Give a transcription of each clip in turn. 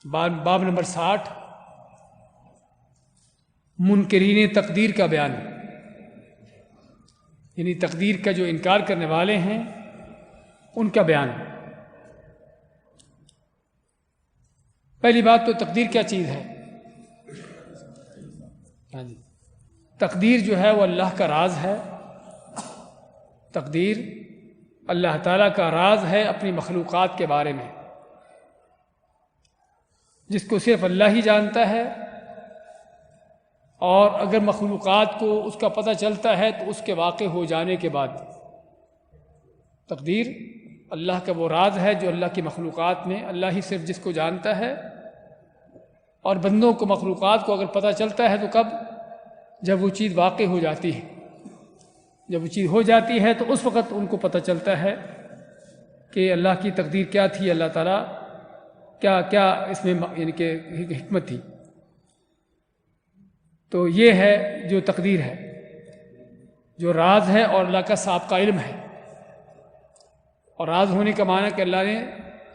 باب نمبر 60 منکرین تقدیر کا بیان، یعنی تقدیر کا جو انکار کرنے والے ہیں ان کا بیان۔ پہلی بات تو تقدیر کیا چیز ہے؟ ہاں جی، تقدیر جو ہے وہ اللہ کا راز ہے۔ تقدیر اللہ تعالیٰ کا راز ہے اپنی مخلوقات کے بارے میں، جس کو صرف اللہ ہی جانتا ہے، اور اگر مخلوقات کو اس کا پتہ چلتا ہے تو اس کے واقع ہو جانے کے بعد۔ تقدیر اللہ کا وہ راز ہے جو اللہ کی مخلوقات میں اللہ ہی صرف جس کو جانتا ہے، اور بندوں کو مخلوقات کو اگر پتہ چلتا ہے تو کب؟ جب وہ چیز واقع ہو جاتی ہے۔ جب وہ چیز ہو جاتی ہے تو اس وقت ان کو پتہ چلتا ہے کہ اللہ کی تقدیر کیا تھی، اللہ تعالیٰ کیا کیا اس میں یعنی کہ حکمت تھی۔ تو یہ ہے جو تقدیر ہے، جو راز ہے اور اللہ کا سابقہ علم ہے۔ اور راز ہونے کا معنی کہ اللہ نے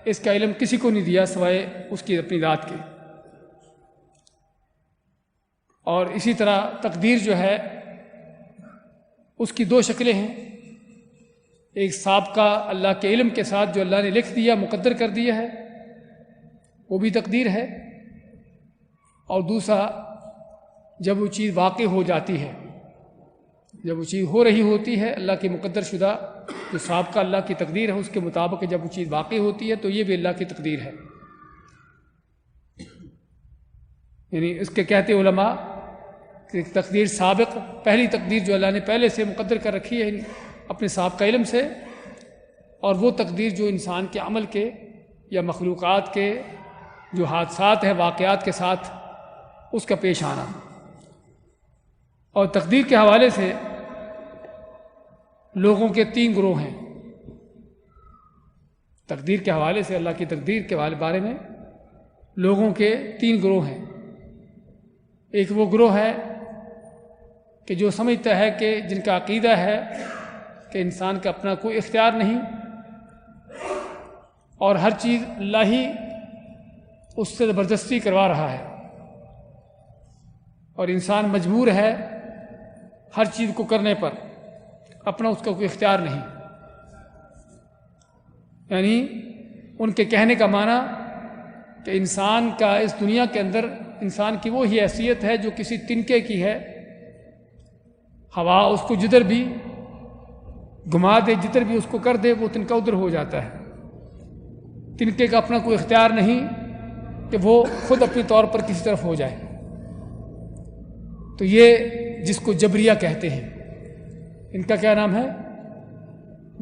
اس کا علم کسی کو نہیں دیا سوائے اس کی اپنی ذات کے۔ اور اسی طرح تقدیر جو ہے اس کی دو شکلیں ہیں، ایک سابقہ اللہ کے علم کے ساتھ جو اللہ نے لکھ دیا، مقدر کر دیا ہے، وہ بھی تقدیر ہے، اور دوسرا جب وہ چیز واقع ہو جاتی ہے، جب وہ چیز ہو رہی ہوتی ہے، اللہ کی مقدر شدہ جو سابقہ اللہ کی تقدیر ہے اس کے مطابق جب وہ چیز واقع ہوتی ہے تو یہ بھی اللہ کی تقدیر ہے۔ یعنی اس کے کہتے علماء کہ تقدیر سابق، پہلی تقدیر جو اللہ نے پہلے سے مقدر کر رکھی ہے اپنے سابقہ علم سے، اور وہ تقدیر جو انسان کے عمل کے یا مخلوقات کے جو حادثات ہیں، واقعات کے ساتھ اس کا پیش آنا۔ اور تقدیر کے حوالے سے لوگوں کے 3 گروہ ہیں۔ تقدیر کے حوالے سے اللہ کی تقدیر کے بارے میں لوگوں کے 3 گروہ ہیں۔ ایک وہ گروہ ہے کہ جو سمجھتا ہے کہ جن کا عقیدہ ہے کہ انسان کا اپنا کوئی اختیار نہیں، اور ہر چیز اللہ ہی اس سے زبردستی کروا رہا ہے، اور انسان مجبور ہے ہر چیز کو کرنے پر، اپنا اس کا کوئی اختیار نہیں۔ یعنی ان کے کہنے کا معنی کہ انسان کا اس دنیا کے اندر انسان کی وہی حیثیت ہے جو کسی تنکے کی ہے۔ ہوا اس کو جدھر بھی گھما دے، جدھر بھی اس کو کر دے، وہ تنکا ادھر ہو جاتا ہے۔ تنکے کا اپنا کوئی اختیار نہیں کہ وہ خود اپنے طور پر کسی طرف ہو جائے۔ تو یہ جس کو جبریہ کہتے ہیں، ان کا کیا نام ہے؟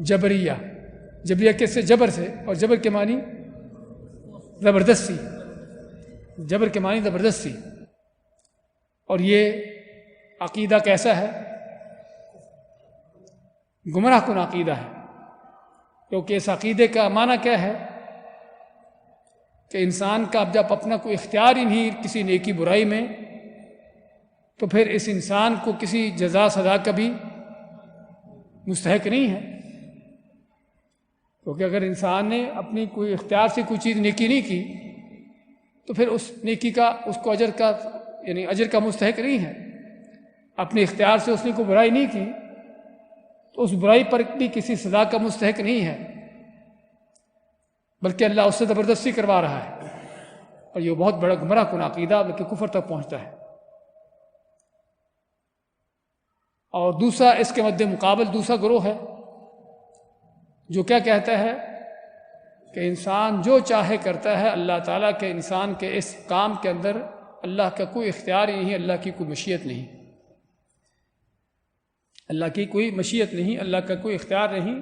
جبریہ۔ جبریہ کس سے؟ جبر سے، اور جبر کے معنی زبردستی، جبر کے معنی زبردستی۔ اور یہ عقیدہ کیسا ہے؟ گمراہ کن عقیدہ ہے، کیونکہ اس عقیدے کا معنی کیا ہے کہ انسان کا اب جب اپنا کوئی اختیار ہی نہیں کسی نیکی برائی میں، تو پھر اس انسان کو کسی جزا سزا کا بھی مستحق نہیں ہے۔ کیونکہ اگر انسان نے اپنی کوئی اختیار سے کوئی چیز نیکی نہیں کی تو پھر اس نیکی کا اس کو اجر کا یعنی اجر کا مستحق نہیں ہے۔ اپنے اختیار سے اس نے کوئی برائی نہیں کی تو اس برائی پر بھی کسی سزا کا مستحق نہیں ہے، بلکہ اللہ اس سے زبردستی کروا رہا ہے۔ اور یہ بہت بڑا گمراہ کن عقیدہ بلکہ کفر تک پہنچتا ہے۔ اور دوسرا اس کے مد مقابل دوسرا گروہ ہے جو کیا کہتا ہے کہ انسان جو چاہے کرتا ہے، اللہ تعالیٰ کے انسان کے اس کام کے اندر اللہ کا کوئی اختیار ہی نہیں، اللہ کی کوئی مشیت نہیں، اللہ کی کوئی مشیت نہیں، اللہ کا کوئی اختیار نہیں،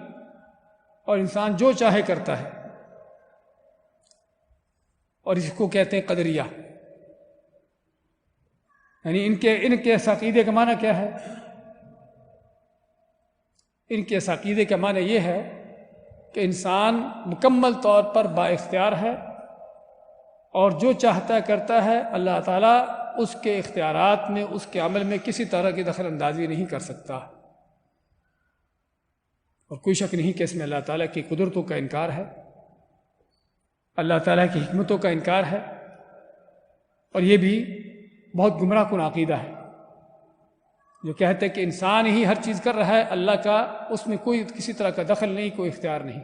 اور انسان جو چاہے کرتا ہے۔ اور اس کو کہتے ہیں قدریہ۔ یعنی ان کے اس عقیدے کا معنی کیا ہے؟ ان کے اس عقیدے کا معنی یہ ہے کہ انسان مکمل طور پر با اختیار ہے، اور جو چاہتا کرتا ہے، اللہ تعالیٰ اس کے اختیارات میں، اس کے عمل میں کسی طرح کی دخل اندازی نہیں کر سکتا۔ اور کوئی شک نہیں کہ اس میں اللہ تعالیٰ کی قدرتوں کا انکار ہے، اللہ تعالیٰ کی حکمتوں کا انکار ہے، اور یہ بھی بہت گمراہ کن عقیدہ ہے جو کہتے ہیں کہ انسان ہی ہر چیز کر رہا ہے، اللہ کا اس میں کوئی کسی طرح کا دخل نہیں، کوئی اختیار نہیں۔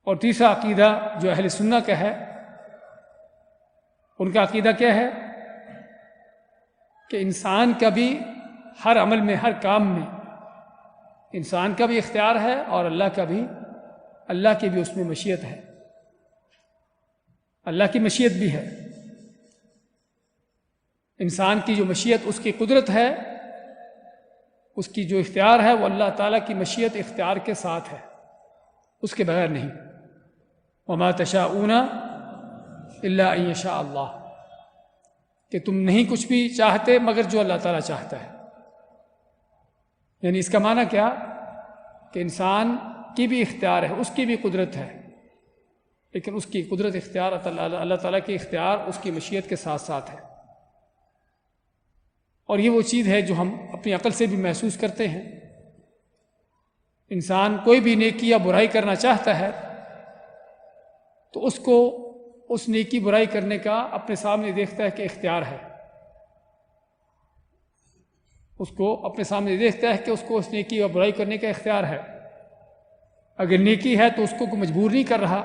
اور تیسرا عقیدہ جو اہل سنہ کا ہے، ان کا عقیدہ کیا ہے کہ انسان کا بھی ہر عمل میں، ہر کام میں انسان کا بھی اختیار ہے اور اللہ کی بھی اس میں مشیت ہے، اللہ کی مشیت بھی ہے۔ انسان کی جو مشیت، اس کی قدرت ہے، اس کی جو اختیار ہے، وہ اللہ تعالیٰ کی مشیت اختیار کے ساتھ ہے، اس کے بغیر نہیں۔ وما تشاءون الا ان یشاء اللہ، کہ تم نہیں کچھ بھی چاہتے مگر جو اللہ تعالیٰ چاہتا ہے۔ یعنی اس کا معنی کیا کہ انسان کی بھی اختیار ہے، اس کی بھی قدرت ہے، لیکن اس کی قدرت اختیار اللہ تعالیٰ کی اختیار اس کی مشیت کے ساتھ ساتھ ہے۔ اور یہ وہ چیز ہے جو ہم اپنی عقل سے بھی محسوس کرتے ہیں۔ انسان کوئی بھی نیکی یا برائی کرنا چاہتا ہے تو اس کو اس نیکی برائی کرنے کا اپنے سامنے دیکھتا ہے کہ اختیار ہے، اس کو اپنے سامنے دیکھتا ہے کہ اس کو اس نیکی یا برائی کرنے کا اختیار ہے۔ اگر نیکی ہے تو اس کو مجبور نہیں کر رہا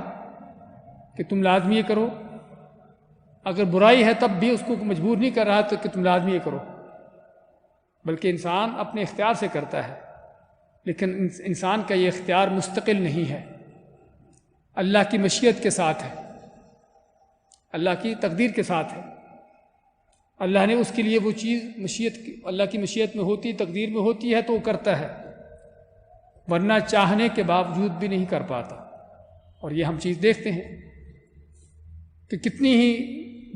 کہ تم لازمی یہ کرو، اگر برائی ہے تب بھی اس کو مجبور نہیں کر رہا تو کہ تم لازمی یہ کرو، بلکہ انسان اپنے اختیار سے کرتا ہے۔ لیکن انسان کا یہ اختیار مستقل نہیں ہے، اللہ کی مشیت کے ساتھ ہے، اللہ کی تقدیر کے ساتھ ہے۔ اللہ نے اس کے لیے وہ چیز اللہ کی مشیت میں ہوتی، تقدیر میں ہوتی ہے تو وہ کرتا ہے، ورنہ چاہنے کے باوجود بھی نہیں کر پاتا۔ اور یہ ہم چیز دیکھتے ہیں کہ کتنی ہی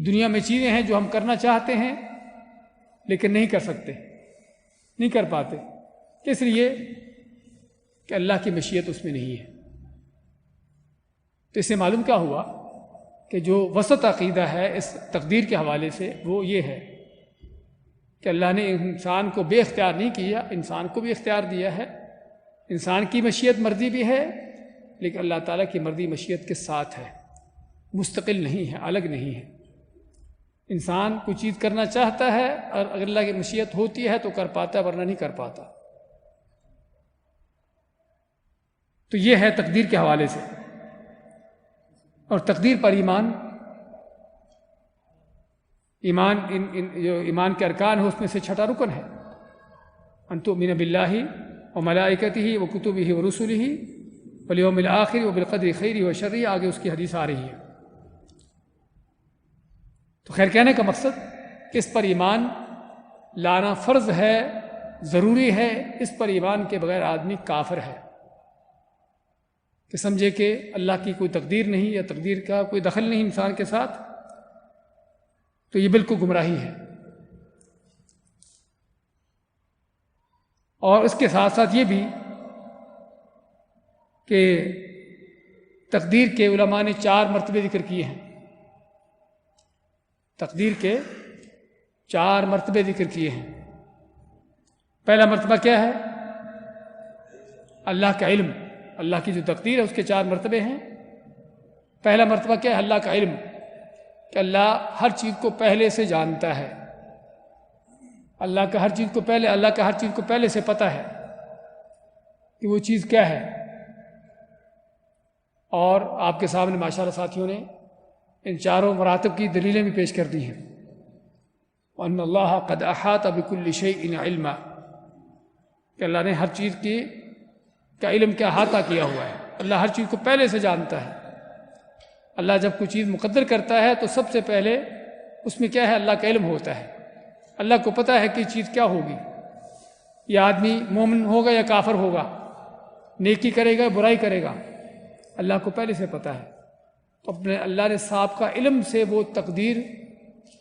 دنیا میں چیزیں ہیں جو ہم کرنا چاہتے ہیں لیکن نہیں کر سکتے، نہیں کر پاتے، اس لیے کہ اللہ کی مشیت اس میں نہیں ہے۔ تو اس سے معلوم کیا ہوا کہ جو وسط عقیدہ ہے اس تقدیر کے حوالے سے وہ یہ ہے کہ اللہ نے انسان کو بے اختیار نہیں کیا، انسان کو بھی اختیار دیا ہے، انسان کی مشیت مرضی بھی ہے، لیکن اللہ تعالیٰ کی مرضی مشیت کے ساتھ ہے، مستقل نہیں ہے، الگ نہیں ہے۔ انسان کوئی چیز کرنا چاہتا ہے اور اگر اللہ کی مشیت ہوتی ہے تو کر پاتا ہے، ورنہ نہیں کر پاتا۔ تو یہ ہے تقدیر کے حوالے سے۔ اور تقدیر پر ایمان جو ایمان کے ارکان ہے اس میں سے چھٹا رکن ہے، ان تؤمن باللہ وملائکتہ وکتبہ ورسلہ والیوم الآخر وبالقدر خیرہ وشرہ، آگے اس کی حدیث آ رہی ہے۔ تو خیر کہنے کا مقصد کہ اس پر ایمان لانا فرض ہے، ضروری ہے، اس پر ایمان کے بغیر آدمی کافر ہے، کہ سمجھے کہ اللہ کی کوئی تقدیر نہیں یا تقدیر کا کوئی دخل نہیں انسان کے ساتھ، تو یہ بالکل گمراہی ہے۔ اور اس کے ساتھ ساتھ یہ بھی کہ تقدیر کے علماء نے 4 مرتبے ذکر کیے ہیں، تقدیر کے 4 مرتبے ذکر کیے ہیں۔ پہلا مرتبہ کیا ہے؟ اللہ کا علم، اللہ کی جو تقدیر ہے اس کے 4 مرتبے ہیں۔ پہلا مرتبہ کیا ہے؟ اللہ کا علم، کہ اللہ ہر چیز کو پہلے سے جانتا ہے، اللہ کا ہر چیز کو پہلے سے پتہ ہے کہ وہ چیز کیا ہے۔ اور آپ کے سامنے ماشاءاللہ ساتھیوں نے ان 4 مراتب کی دلیلیں بھی پیش کر دی ہیں۔ وَأَنَّ اللَّهَ قَدْ أَحَاطَ بِكُلِّ شَيْءٍ عِلْمًا، کہ اللہ نے ہر چیز کا علم کا احاطہ کیا ہوا ہے، اللہ ہر چیز کو پہلے سے جانتا ہے۔ اللہ جب کوئی چیز مقدر کرتا ہے تو سب سے پہلے اس میں کیا ہے؟ اللہ کا علم ہوتا ہے، اللہ کو پتہ ہے کہ یہ چیز کیا ہوگی، یہ آدمی مومن ہوگا یا کافر ہوگا، نیکی کرے گا برائی کرے گا، اللہ کو پہلے سے پتہ ہے۔ تو اپنے اللہ نے سابقہ علم سے وہ تقدیر،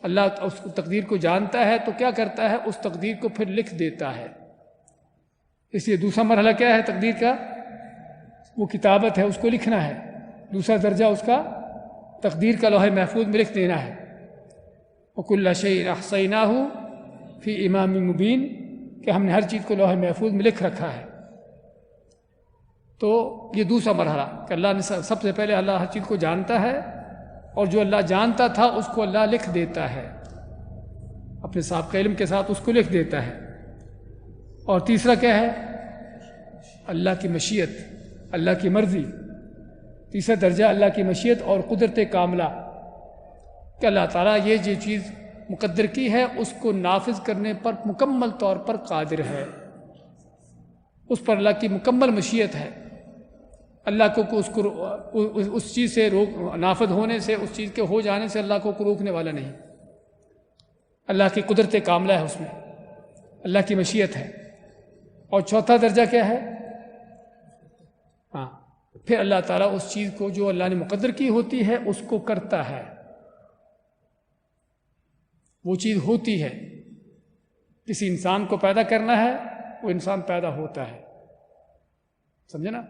اللہ اس تقدیر کو جانتا ہے تو کیا کرتا ہے؟ اس تقدیر کو پھر لکھ دیتا ہے۔ اس لیے دوسرا مرحلہ کیا ہے تقدیر کا؟ وہ کتابت ہے، اس کو لکھنا ہے۔ دوسرا درجہ اس کا تقدیر کا لوح محفوظ میں لکھ دینا ہے۔ وَكُلَّ شَيْءٍ أَحْصَيْنَاهُ فِي إِمَامٍ مُبِينٍ، کہ ہم نے ہر چیز کو لوح محفوظ میں لکھ رکھا ہے۔ تو یہ دوسرا مرحلہ کہ اللہ نے سب سے پہلے اللہ ہر چیز کو جانتا ہے، اور جو اللہ جانتا تھا اس کو اللہ لکھ دیتا ہے، اپنے سابقہ علم کے ساتھ اس کو لکھ دیتا ہے۔ اور تیسرا کیا ہے؟ اللہ کی مشیت، اللہ کی مرضی۔ تیسرا درجہ اللہ کی مشیت اور قدرت کاملہ، کہ اللہ تعالیٰ یہ جو چیز مقدر کی ہے اس کو نافذ کرنے پر مکمل طور پر قادر ہے، اس پر اللہ کی مکمل مشیت ہے۔ اللہ کو اس چیز سے نافذ ہونے سے، اس چیز کے ہو جانے سے اللہ کو روکنے والا نہیں۔ اللہ کی قدرت کاملہ ہے اس میں، اللہ کی مشیت ہے۔ اور چوتھا درجہ کیا ہے؟ پھر اللہ تعالیٰ اس چیز کو جو اللہ نے مقدر کی ہوتی ہے اس کو کرتا ہے، وہ چیز ہوتی ہے۔ کسی انسان کو پیدا کرنا ہے، وہ انسان پیدا ہوتا ہے، سمجھے نا؟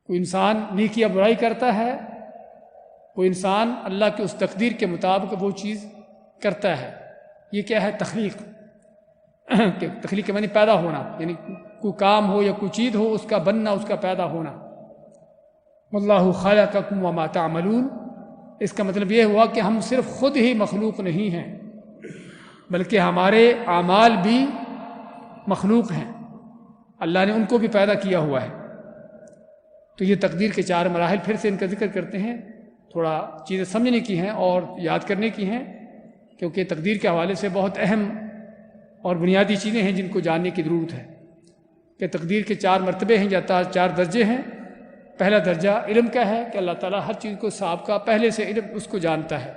کوئی انسان نیکی یا برائی کرتا ہے، کوئی انسان اللہ کے اس تقدیر کے مطابق وہ چیز کرتا ہے۔ یہ کیا ہے؟ تخلیق۔ کہ تخلیق کے معنی پیدا ہونا، یعنی کوئی کام ہو یا کوئی چیز ہو، اس کا بننا، اس کا پیدا ہونا۔ واللہ خلقکم وما تعملون، اس کا مطلب یہ ہوا کہ ہم صرف خود ہی مخلوق نہیں ہیں بلکہ ہمارے اعمال بھی مخلوق ہیں، اللہ نے ان کو بھی پیدا کیا ہوا ہے۔ تو یہ تقدیر کے 4 مراحل پھر سے ان کا ذکر کرتے ہیں، تھوڑا چیزیں سمجھنے کی ہیں اور یاد کرنے کی ہیں، کیونکہ تقدیر کے حوالے سے بہت اہم اور بنیادی چیزیں ہیں جن کو جاننے کی ضرورت ہے کہ تقدیر کے 4 مرتبے ہیں یا 4 درجے ہیں۔ پہلا درجہ علم کا ہے کہ اللہ تعالیٰ ہر چیز کو سابقہ پہلے سے علم اس کو جانتا ہے،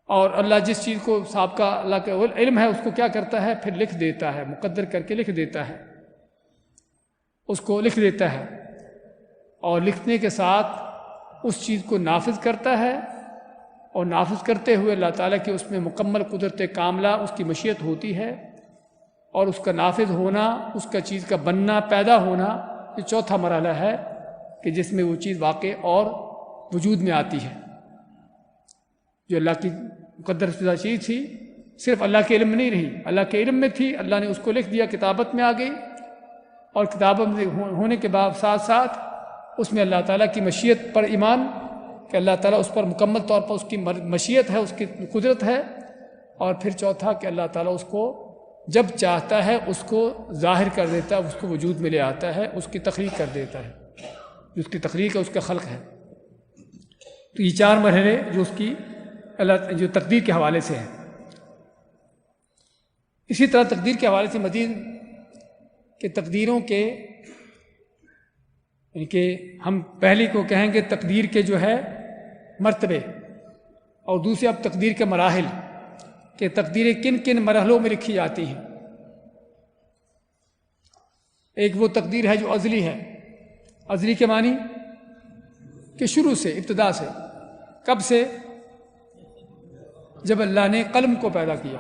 اور اللہ جس چیز کو سابقہ اللہ کا علم ہے اس کو کیا کرتا ہے؟ پھر لکھ دیتا ہے، مقدر کر کے لکھ دیتا ہے، اس کو لکھ دیتا ہے، اور لکھنے کے ساتھ اس چیز کو نافذ کرتا ہے، اور نافذ کرتے ہوئے اللہ تعالیٰ کی اس میں مکمل قدرت کاملہ، اس کی مشیت ہوتی ہے، اور اس کا نافذ ہونا، اس کا چیز کا بننا، پیدا ہونا، یہ چوتھا مرحلہ ہے کہ جس میں وہ چیز واقع اور وجود میں آتی ہے۔ جو اللہ کی مقدر شدہ چیز تھی صرف اللہ کے علم میں نہیں رہی، اللہ کے علم میں تھی، اللہ نے اس کو لکھ دیا، کتابت میں آ گئی، اور کتابت میں ہونے کے بعد ساتھ ساتھ اس میں اللہ تعالیٰ کی مشیت پر ایمان، کہ اللہ تعالیٰ اس پر مکمل طور پر اس کی مشیت ہے، اس کی قدرت ہے، اور پھر چوتھا کہ اللہ تعالیٰ اس کو جب چاہتا ہے اس کو ظاہر کر دیتا ہے، اس کو وجود میں لے آتا ہے، اس کی تخلیق کر دیتا ہے، اس کی تخلیق ہے، اس کا خلق ہے۔ تو یہ 4 مرحلے جو اس کی اللہ جو تقدیر کے حوالے سے ہیں۔ اسی طرح تقدیر کے حوالے سے مزید کہ تقدیروں کے، یعنی کہ ہم پہلی کو کہیں گے تقدیر کے جو ہے مرتبے، اور دوسرے اب تقدیر کے مراحل، کہ تقدیریں کن کن مرحلوں میں لکھی جاتی ہیں۔ ایک وہ تقدیر ہے جو ازلی ہے۔ ازلی کے معنی کہ شروع سے، ابتدا سے۔ کب سے؟ جب اللہ نے قلم کو پیدا کیا۔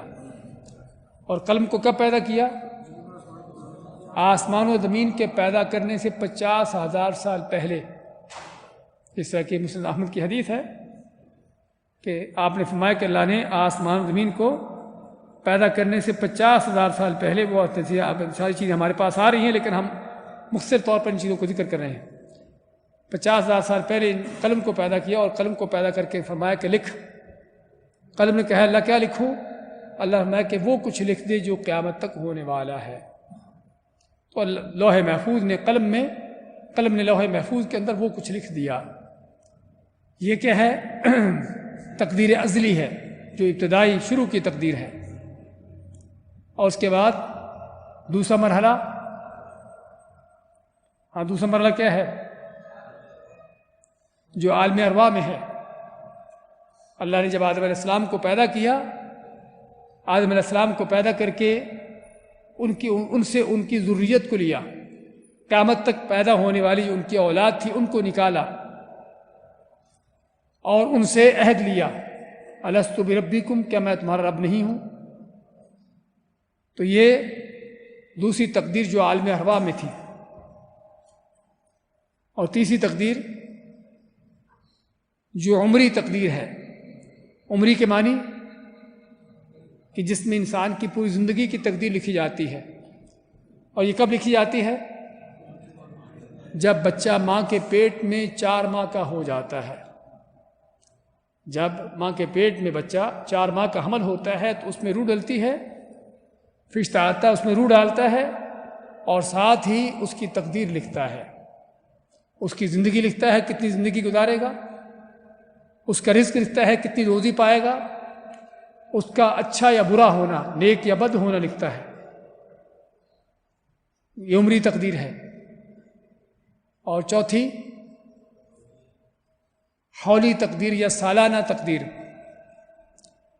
اور قلم کو کب پیدا کیا؟ آسمان و زمین کے پیدا کرنے سے 50,000 سال پہلے۔ جس طرح کہ مسلم احمد کی حدیث ہے کہ آپ نے فرمایا کہ اللہ نے آسمان و زمین کو پیدا کرنے سے 50,000 سال پہلے، وہ ساری چیزیں ہمارے پاس آ رہی ہیں لیکن ہم مختصر طور پر ان چیزوں کو ذکر کر رہے ہیں۔ 50,000 سال پہلے قلم کو پیدا کیا، اور قلم کو پیدا کر کے فرمایا کہ لکھ۔ قلم نے کہا اللہ کیا لکھوں؟ اللہ فرمایا کہ وہ کچھ لکھ دے جو قیامت تک ہونے والا ہے۔ تو لوح محفوظ نے قلم نے لوح محفوظ کے اندر وہ کچھ لکھ دیا۔ یہ کیا ہے؟ تقدیر ازلی ہے، جو ابتدائی شروع کی تقدیر ہے۔ اور اس کے بعد دوسرا مرحلہ، دوسرا مرحلہ کیا ہے؟ جو عالم ارواح میں ہے۔ اللہ نے جب آدم علیہ السلام کو پیدا کیا، آدم علیہ السلام کو پیدا کر کے ان سے ان کی ذریت کو لیا، قیامت تک پیدا ہونے والی جو ان کی اولاد تھی ان کو نکالا، اور ان سے عہد لیا، الستُ بربکم، کیا میں تمہارا رب نہیں ہوں؟ تو یہ دوسری تقدیر جو عالم ارواح میں تھی۔ اور تیسری تقدیر جو عمری تقدیر ہے۔ عمری کے معنی کہ جس میں انسان کی پوری زندگی کی تقدیر لکھی جاتی ہے۔ اور یہ کب لکھی جاتی ہے؟ جب بچہ ماں کے پیٹ میں 4 ماہ کا ہو جاتا ہے۔ جب ماں کے پیٹ میں بچہ 4 ماہ کا حمل ہوتا ہے تو اس میں روح ڈلتی ہے، فرشتہ آتا ہے اس میں روح ڈالتا ہے، اور ساتھ ہی اس کی تقدیر لکھتا ہے، اس کی زندگی لکھتا ہے کتنی زندگی گزارے گا، اس کا رزق لکھتا ہے کتنی روزی پائے گا، اس کا اچھا یا برا ہونا، نیک یا بد ہونا لکھتا ہے۔ یہ عمری تقدیر ہے۔ اور چوتھی حولی تقدیر یا سالانہ تقدیر،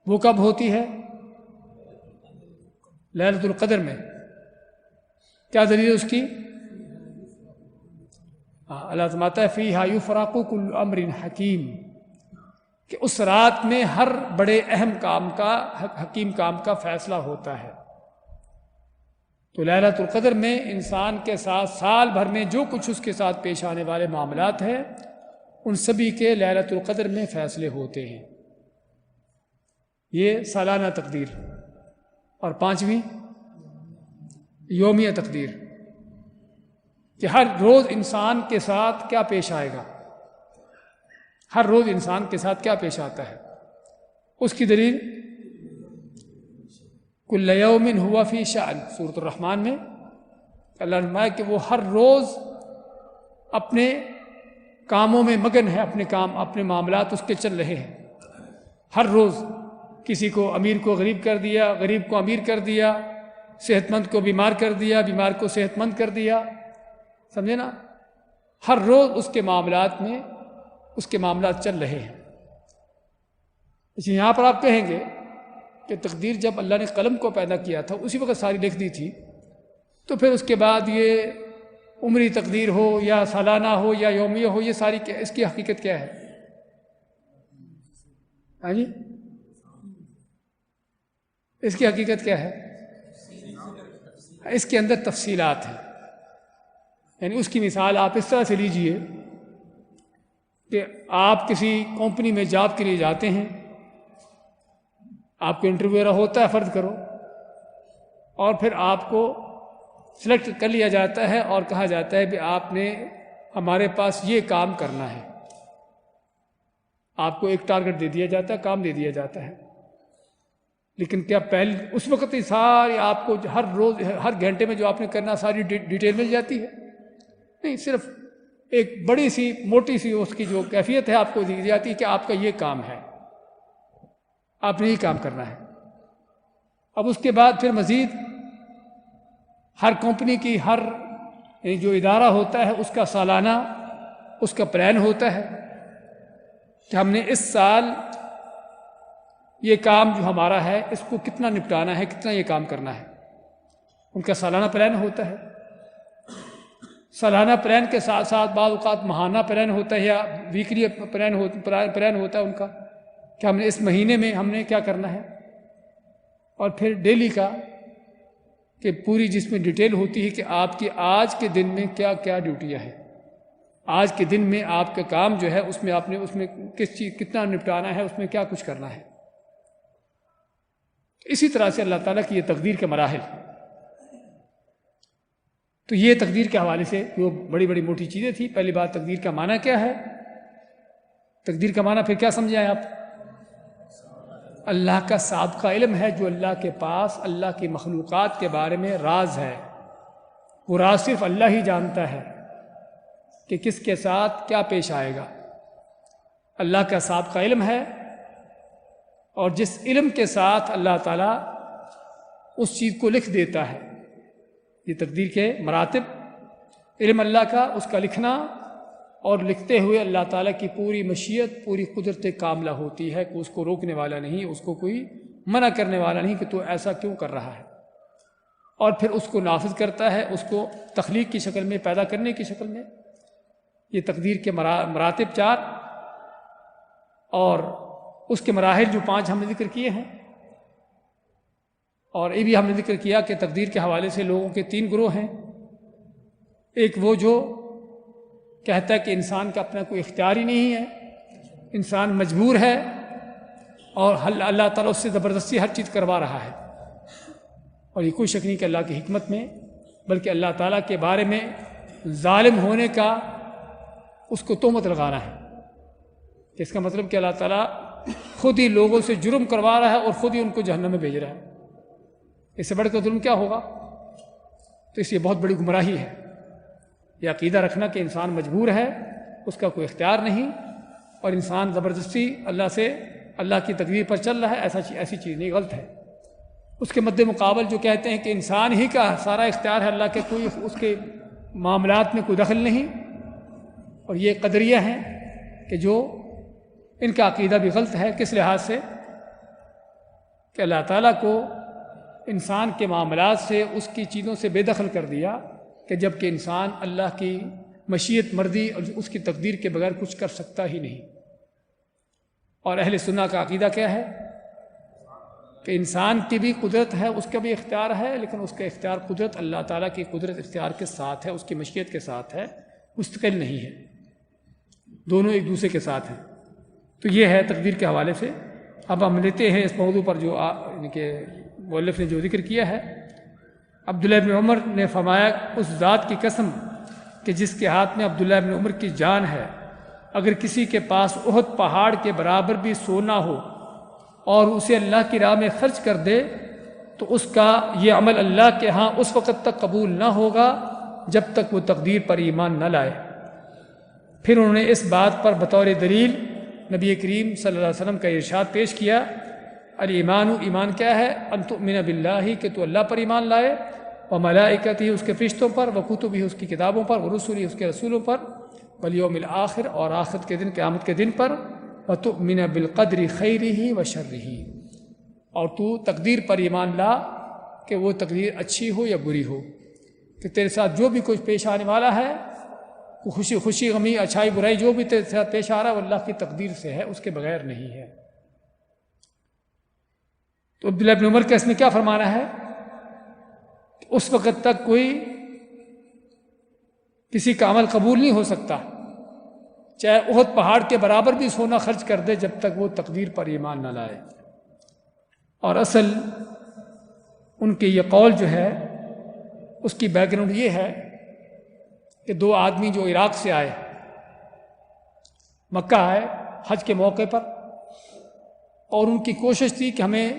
وہ کب ہوتی ہے؟ لیلۃ القدر میں۔ کیا دلیل اس کی؟ اللہ فرماتا ہے فیہا یفرق کل امر حکیم، کہ اس رات میں ہر بڑے اہم کام کا، حکیم کام کا فیصلہ ہوتا ہے۔ تو لیلۃ القدر میں انسان کے ساتھ سال بھر میں جو کچھ اس کے ساتھ پیش آنے والے معاملات ہیں ان سبھی کے لیلۃ القدر میں فیصلے ہوتے ہیں۔ یہ سالانہ تقدیر۔ اور 5ویں یومیہ تقدیر، کہ ہر روز انسان کے ساتھ کیا پیش آئے گا، ہر روز انسان کے ساتھ کیا پیش آتا ہے۔ اس کی دلیل کل یوم ہوا فی شأن، سورۃ الرحمن میں اللہ نے فرمایا کہ وہ ہر روز اپنے کاموں میں مگن ہے، اپنے معاملات اس کے چل رہے ہیں۔ ہر روز کسی کو امیر کو غریب کر دیا، غریب کو امیر کر دیا، صحت مند کو بیمار کر دیا، بیمار کو صحت مند کر دیا، سمجھے نا؟ ہر روز اس کے معاملات چل رہے ہیں۔ یہاں پر آپ کہیں گے کہ تقدیر جب اللہ نے قلم کو پیدا کیا تھا اسی وقت ساری لکھ دی تھی، تو پھر اس کے بعد یہ عمری تقدیر ہو یا سالانہ ہو یا یومیہ ہو، یہ ساری اس کی حقیقت کیا ہے؟ ہاں جی، اس کی حقیقت کیا ہے؟ اس کے اندر تفصیلات ہیں۔ یعنی اس کی مثال آپ اس طرح سے لیجئے کہ آپ کسی کمپنی میں جاب کے لیے جاتے ہیں، آپ کو انٹرویو ہوتا ہے فرض کرو، اور پھر آپ کو سلیکٹ کر لیا جاتا ہے اور کہا جاتا ہے کہ آپ نے ہمارے پاس یہ کام کرنا ہے۔ آپ کو ایک ٹارگٹ دے دیا جاتا ہے، کام دے دیا جاتا ہے، لیکن کیا پہلے اس وقت ہی ساری آپ کو ہر روز ہر گھنٹے میں جو آپ نے کرنا ساری ڈیٹیل مل جاتی ہے؟ نہیں، صرف ایک بڑی سی موٹی سی اس کی جو کیفیت ہے آپ کو دی جاتی ہے کہ آپ کا یہ کام ہے، آپ نے یہ کام کرنا ہے۔ اب اس کے بعد پھر مزید ہر کمپنی کی جو ادارہ ہوتا ہے اس کا سالانہ اس کا پلان ہوتا ہے کہ ہم نے اس سال یہ کام جو ہمارا ہے اس کو کتنا نپٹانا ہے، کتنا یہ کام کرنا ہے، ان کا سالانہ پلان ہوتا ہے۔ سالانہ پلان کے ساتھ ساتھ بعض اوقات ماہانہ پلان ہوتا ہے یا ویکلی پلان ہوتا ہے ان کا، کہ ہم نے اس مہینے میں ہم نے کیا کرنا ہے، اور پھر ڈیلی کا کہ پوری جس میں ڈیٹیل ہوتی ہے کہ آپ کی آج کے دن میں کیا کیا ڈیوٹیاں ہیں، آج کے دن میں آپ کا کام جو ہے اس میں آپ نے اس میں کس چیز کتنا نپٹانا ہے، اس میں کیا کچھ کرنا ہے۔ اسی طرح سے اللہ تعالیٰ کی یہ تقدیر کے مراحل۔ تو یہ تقدیر کے حوالے سے جو بڑی بڑی موٹی چیزیں تھیں۔ پہلی بات تقدیر کا معنی کیا ہے، تقدیر کا معنی پھر کیا سمجھے آپ؟ اللہ کا سابقہ علم ہے جو اللہ کے پاس اللہ کی مخلوقات کے بارے میں راز ہے، وہ راز صرف اللہ ہی جانتا ہے کہ کس کے ساتھ کیا پیش آئے گا۔ اللہ کا سابقہ علم ہے، اور جس علم کے ساتھ اللہ تعالیٰ اس چیز کو لکھ دیتا ہے، یہ تقدیر کے مراتب، علم اللہ کا، اس کا لکھنا، اور لکھتے ہوئے اللہ تعالیٰ کی پوری مشیت، پوری قدرت کاملہ ہوتی ہے کہ اس کو روکنے والا نہیں، اس کو کوئی منع کرنے والا نہیں کہ تو ایسا کیوں کر رہا ہے، اور پھر اس کو نافذ کرتا ہے، اس کو تخلیق کی شکل میں، پیدا کرنے کی شکل میں۔ یہ تقدیر کے مراتب 4، اور اس کے مراحل جو 5 ہم نے ذکر کیے ہیں۔ اور یہ بھی ہم نے ذکر کیا کہ تقدیر کے حوالے سے لوگوں کے 3 گروہ ہیں۔ ایک وہ جو کہتا ہے کہ انسان کا اپنا کوئی اختیار ہی نہیں ہے، انسان مجبور ہے، اور اللہ تعالیٰ اس سے زبردستی ہر چیز کروا رہا ہے، اور یہ کوئی شک نہیں کہ اللہ کی حکمت میں، بلکہ اللہ تعالیٰ کے بارے میں ظالم ہونے کا اس کو تہمت لگانا ہے، کہ اس کا مطلب کہ اللہ تعالیٰ خود ہی لوگوں سے جرم کروا رہا ہے اور خود ہی ان کو جہنم میں بھیج رہا ہے۔ اس سے بڑھ کر ظلم کیا ہوگا؟ تو اس یہ بہت بڑی گمراہی ہے۔ یہ عقیدہ رکھنا کہ انسان مجبور ہے، اس کا کوئی اختیار نہیں، اور انسان زبردستی اللہ کی تقدیر پر چل رہا ہے، ایسی چیز نہیں، غلط ہے۔ اس کے مد مقابل جو کہتے ہیں کہ انسان ہی کا سارا اختیار ہے، اللہ کے کوئی اس کے معاملات میں کوئی دخل نہیں، اور یہ قدریہ ہیں کہ جو ان کا عقیدہ بھی غلط ہے۔ کس لحاظ سے؟ کہ اللہ تعالیٰ کو انسان کے معاملات سے، اس کی چیزوں سے بے دخل کر دیا، کہ جب کہ انسان اللہ کی مشیت، مرضی اور اس کی تقدیر کے بغیر کچھ کر سکتا ہی نہیں۔ اور اہل سنت کا عقیدہ کیا ہے؟ کہ انسان کی بھی قدرت ہے، اس کا بھی اختیار ہے، لیکن اس کا اختیار قدرت اللہ تعالیٰ کی قدرت اختیار کے ساتھ ہے، اس کی مشیت کے ساتھ ہے، مستقل نہیں ہے، دونوں ایک دوسرے کے ساتھ ہیں۔ تو یہ ہے تقدیر کے حوالے سے۔ اب ہم لیتے ہیں اس موضوع پر جو یعنی کہ مؤلف نے جو ذکر کیا ہے۔ عبداللہ بن عمر نے فرمایا، اس ذات کی قسم کہ جس کے ہاتھ میں عبداللہ بن عمر کی جان ہے، اگر کسی کے پاس احد پہاڑ کے برابر بھی سونا ہو اور اسے اللہ کی راہ میں خرچ کر دے تو اس کا یہ عمل اللہ کے ہاں اس وقت تک قبول نہ ہوگا جب تک وہ تقدیر پر ایمان نہ لائے۔ پھر انہوں نے اس بات پر بطور دلیل نبی کریم صلی اللہ علیہ وسلم کا ارشاد پیش کیا، الایمان، ایمان کیا ہے؟ ان تؤمن باللہ، کہ تو اللہ پر ایمان لائے، وملائکتہ، اس کے فرشتوں پر، وکتبہ، اس کی کتابوں پر، ورسلہ، اس کے رسولوں پر، والیوم الآخر، اور آخرت کے دن، قیامت کے دن پر، وتؤمن بالقدر خیرہ وشرہ، اور تو تقدیر پر ایمان لا کہ وہ تقدیر اچھی ہو یا بری ہو، کہ تیرے ساتھ جو بھی کچھ پیش آنے والا ہے، خوشی غمی، اچھائی برائی، جو بھی تیرے ساتھ پیش آ رہا ہے وہ اللہ کی تقدیر سے ہے، اس کے بغیر نہیں ہے۔ تو عبداللہ بن عمر کا اس میں کیا فرمانا ہے؟ اس وقت تک کوئی کسی کا عمل قبول نہیں ہو سکتا، چاہے احد پہاڑ کے برابر بھی سونا خرچ کر دے، جب تک وہ تقدیر پر ایمان نہ لائے۔ اور اصل ان کے یہ قول جو ہے اس کی بیک گراؤنڈ یہ ہے کہ دو آدمی جو عراق سے آئے، مکہ آئے حج کے موقع پر، اور ان کی کوشش تھی کہ ہمیں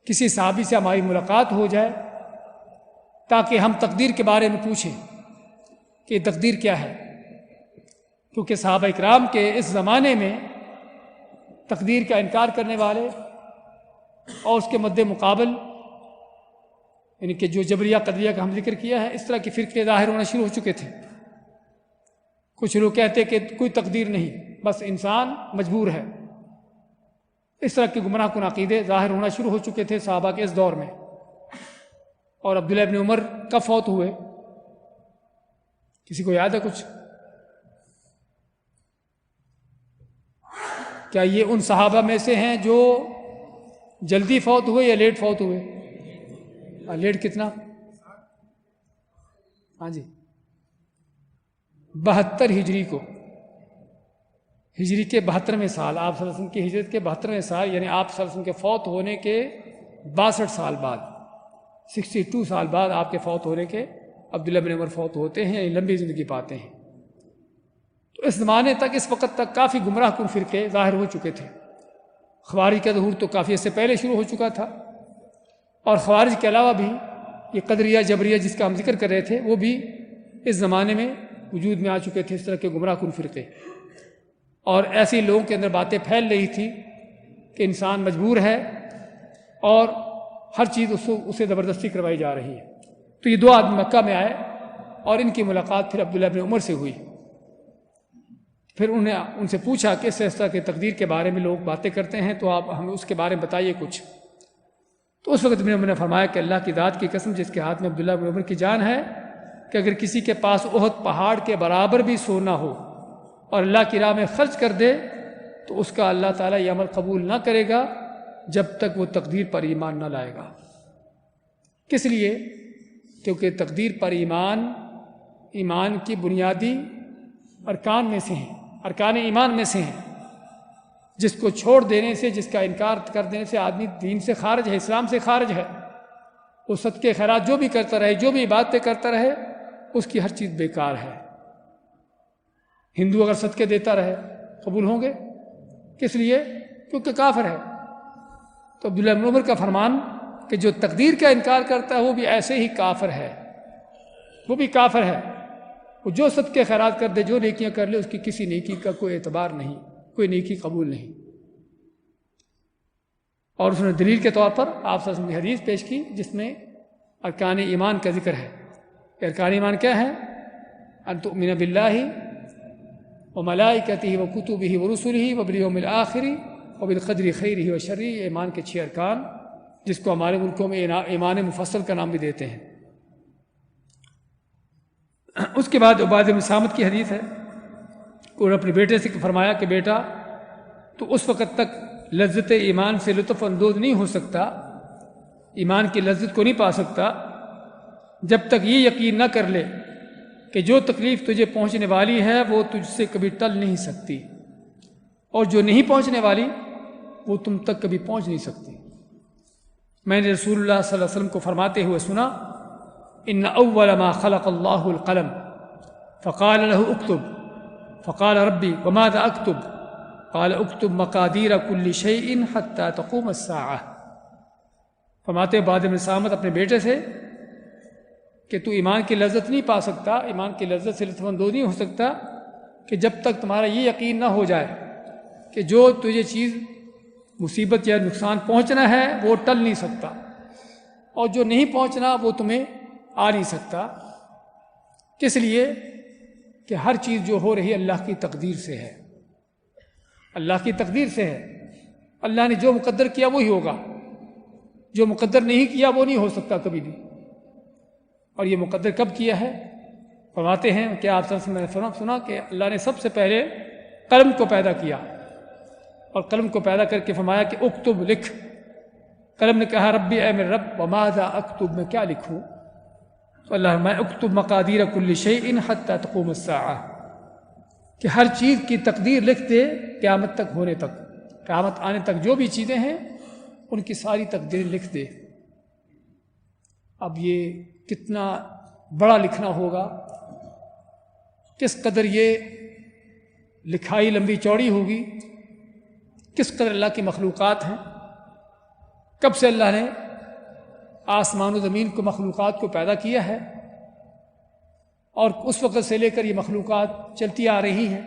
کسی صحابی سے ہماری ملاقات ہو جائے تاکہ ہم تقدیر کے بارے میں پوچھیں کہ یہ تقدیر کیا ہے، کیونکہ صحابہ اکرام کے اس زمانے میں تقدیر کا انکار کرنے والے اور اس کے مد مقابل یعنی کہ جو جبریہ قدریہ کا ہم ذکر کیا ہے، اس طرح کے فرقے ظاہر ہونا شروع ہو چکے تھے۔ کچھ لوگ کہتے کہ کوئی تقدیر نہیں، بس انسان مجبور ہے۔ اس طرح کے گمراہ کن عقیدے ظاہر ہونا شروع ہو چکے تھے صحابہ کے اس دور میں۔ اور عبداللہ بن عمر کب فوت ہوئے؟ کسی کو یاد ہے کچھ؟ کیا یہ ان صحابہ میں سے ہیں جو جلدی فوت ہوئے یا لیٹ فوت ہوئے؟ لیٹ کتنا؟ ہاں جی، 72 ہجری کو، ہجری کے 72ویں سال، آپ صلی اللہ علیہ وسلم کی ہجرت کے 72ویں سال، یعنی آپ صلی اللہ علیہ وسلم کے فوت ہونے کے 62 سال بعد، 62 سال بعد آپ کے فوت ہونے کے عبداللہ بن عمر فوت ہوتے ہیں، یعنی لمبی زندگی پاتے ہیں۔ تو اس زمانے تک، اس وقت تک کافی گمراہ کن فرقے ظاہر ہو چکے تھے۔ خوارج کا ظہور تو کافی اس سے پہلے شروع ہو چکا تھا، اور خوارج کے علاوہ بھی یہ قدریہ جبریہ جس کا ہم ذکر کر رہے تھے، وہ بھی اس زمانے میں وجود میں آ چکے تھے، اس طرح کے گمراہ کن فرقے۔ اور ایسی لوگوں کے اندر باتیں پھیل رہی تھی کہ انسان مجبور ہے اور ہر چیز اسے زبردستی کروائی جا رہی ہے۔ تو یہ دو آدمی مکہ میں آئے اور ان کی ملاقات پھر عبداللہ بن عمر سے ہوئی۔ پھر انہیں ان سے پوچھا کہ اس طرح کی تقدیر کے بارے میں لوگ باتیں کرتے ہیں، تو آپ ہمیں اس کے بارے میں بتائیے کچھ۔ تو اس وقت ابن عمر نے فرمایا کہ اللہ کی ذات کی قسم جس کے ہاتھ میں عبداللہ بن عمر کی جان ہے، کہ اگر کسی کے پاس احد پہاڑ کے برابر بھی سونا ہو اور اللہ کی راہ میں خرچ کر دے تو اس کا اللہ تعالیٰ یہ عمل قبول نہ کرے گا جب تک وہ تقدیر پر ایمان نہ لائے گا۔ کس لیے؟ کیونکہ تقدیر پر ایمان کی بنیادی ارکان میں سے ہیں، ارکان ایمان میں سے ہیں، جس کو چھوڑ دینے سے، جس کا انکار کر دینے سے آدمی دین سے خارج ہے، اسلام سے خارج ہے۔ وہ صدقے خیرات جو بھی کرتا رہے، جو بھی عبادتیں کرتا رہے، اس کی ہر چیز بیکار ہے۔ ہندو اگر صدقے دیتا رہے قبول ہوں گے؟ کس لیے؟ کیونکہ کافر ہے۔ تو عبداللہ بن عمر کا فرمان کہ جو تقدیر کا انکار کرتا ہے وہ بھی ایسے ہی کافر ہے، وہ بھی کافر ہے۔ وہ جو صدقے خیرات کر دے، جو نیکیاں کر لے، اس کی کسی نیکی کا کوئی اعتبار نہیں، کوئی نیکی قبول نہیں۔ اور اس نے دلیل کے طور پر آپ صلی اللہ علیہ وسلم کی حدیث پیش کی جس میں ارکان ایمان کا ذکر ہے۔ ارکان ایمان کیا ہے؟ ان تؤمن باللہ وملائکتہ وکتبہ ورسلہ وبالیوم الآخر وبالقدر خیرہ وشرہ۔ ایمان کے 6 ارکان، جس کو ہمارے ملکوں میں ایمان مفصل کا نام بھی دیتے ہیں۔ اس کے بعد عبادہ بن صامت کی حدیث ہے، اور اپنے بیٹے سے فرمایا کہ بیٹا تو اس وقت تک لذت ایمان سے لطف اندوز نہیں ہو سکتا، ایمان کی لذت کو نہیں پا سکتا، جب تک یہ یقین نہ کر لے کہ جو تکلیف تجھے پہنچنے والی ہے وہ تجھ سے کبھی ٹل نہیں سکتی، اور جو نہیں پہنچنے والی وہ تم تک کبھی پہنچ نہیں سکتی۔ میں نے رسول اللہ صلی اللہ علیہ وسلم کو فرماتے ہوئے سنا، ان اول ما خلق اللہ القلم فقال له اکتب فقال ربی وماذا اکتب قال اکتب مقادیر کل شیء حتی تقوم الساعہ۔ فرماتے عبادہ بن صامت اپنے بیٹے سے کہ تو ایمان کی لذت نہیں پا سکتا، ایمان کی لذت سے لطف اندوز نہیں ہو سکتا کہ جب تک تمہارا یہ یقین نہ ہو جائے کہ جو تجھے چیز مصیبت یا نقصان پہنچنا ہے وہ ٹل نہیں سکتا، اور جو نہیں پہنچنا وہ تمہیں آ نہیں سکتا۔ کس لیے؟ کہ ہر چیز جو ہو رہی ہے اللہ کی تقدیر سے ہے، اللہ کی تقدیر سے ہے۔ اللہ نے جو مقدر کیا وہی ہوگا، جو مقدر نہیں کیا وہ نہیں ہو سکتا کبھی بھی۔ اور یہ مقدر کب کیا ہے؟ فرماتے ہیں کہ آپ سے میں نے سنا کہ اللہ نے سب سے پہلے قلم کو پیدا کیا، اور قلم کو پیدا کر کے فرمایا کہ اکتب، لکھ۔ قلم نے کہا ربی اے میرے رب وماذا اکتب، میں کیا لکھوں؟ تو اللہ میں اکتب مقادیر کل شیء حتی تقوم الساعہ، کہ ہر چیز کی تقدیر لکھ دے قیامت تک ہونے تک، قیامت آنے تک جو بھی چیزیں ہیں ان کی ساری تقدیر لکھ دے۔ اب یہ کتنا بڑا لکھنا ہوگا، کس قدر یہ لکھائی لمبی چوڑی ہوگی، کس قدر اللہ کی مخلوقات ہیں۔ کب سے اللہ نے آسمان و زمین کو، مخلوقات کو پیدا کیا ہے، اور اس وقت سے لے کر یہ مخلوقات چلتی آ رہی ہیں،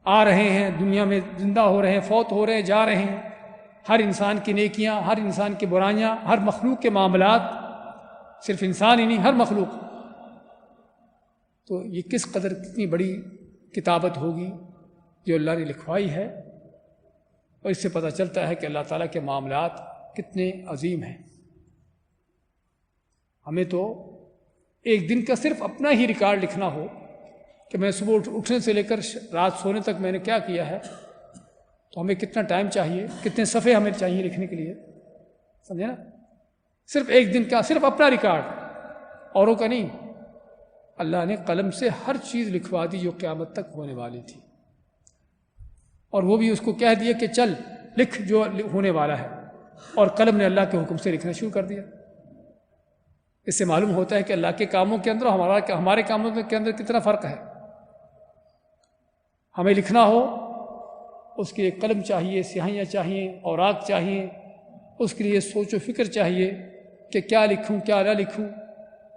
آ رہے ہیں، دنیا میں زندہ ہو رہے ہیں، فوت ہو رہے ہیں، جا رہے ہیں۔ ہر انسان کی نیکیاں، ہر انسان کی برائیاں، ہر مخلوق کے معاملات، صرف انسان ہی نہیں، ہر مخلوق۔ تو یہ کس قدر کتنی بڑی کتابت ہوگی جو اللہ نے لکھوائی ہے، اور اس سے پتہ چلتا ہے کہ اللہ تعالیٰ کے معاملات کتنے عظیم ہیں۔ ہمیں تو ایک دن کا صرف اپنا ہی ریکارڈ لکھنا ہو کہ میں صبح اٹھنے سے لے کر رات سونے تک میں نے کیا کیا ہے، تو ہمیں کتنا ٹائم چاہیے، کتنے صفحے ہمیں چاہیے لکھنے کے لیے، سمجھے نا؟ صرف ایک دن کا، صرف اپنا ریکارڈ، اوروں کا نہیں۔ اللہ نے قلم سے ہر چیز لکھوا دی جو قیامت تک ہونے والی تھی، اور وہ بھی اس کو کہہ دیا کہ چل لکھ جو ہونے والا ہے، اور قلم نے اللہ کے حکم سے لکھنا شروع کر دیا۔ اس سے معلوم ہوتا ہے کہ اللہ کے کاموں کے اندر اور ہمارے کاموں کے اندر کتنا فرق ہے۔ ہمیں لکھنا ہو اس کے لیے قلم چاہیے، سیاہیاں چاہیے، اوراق چاہیے، اس کے لیے سوچ و فکر چاہیے کہ کیا لکھوں کیا نہ لکھوں،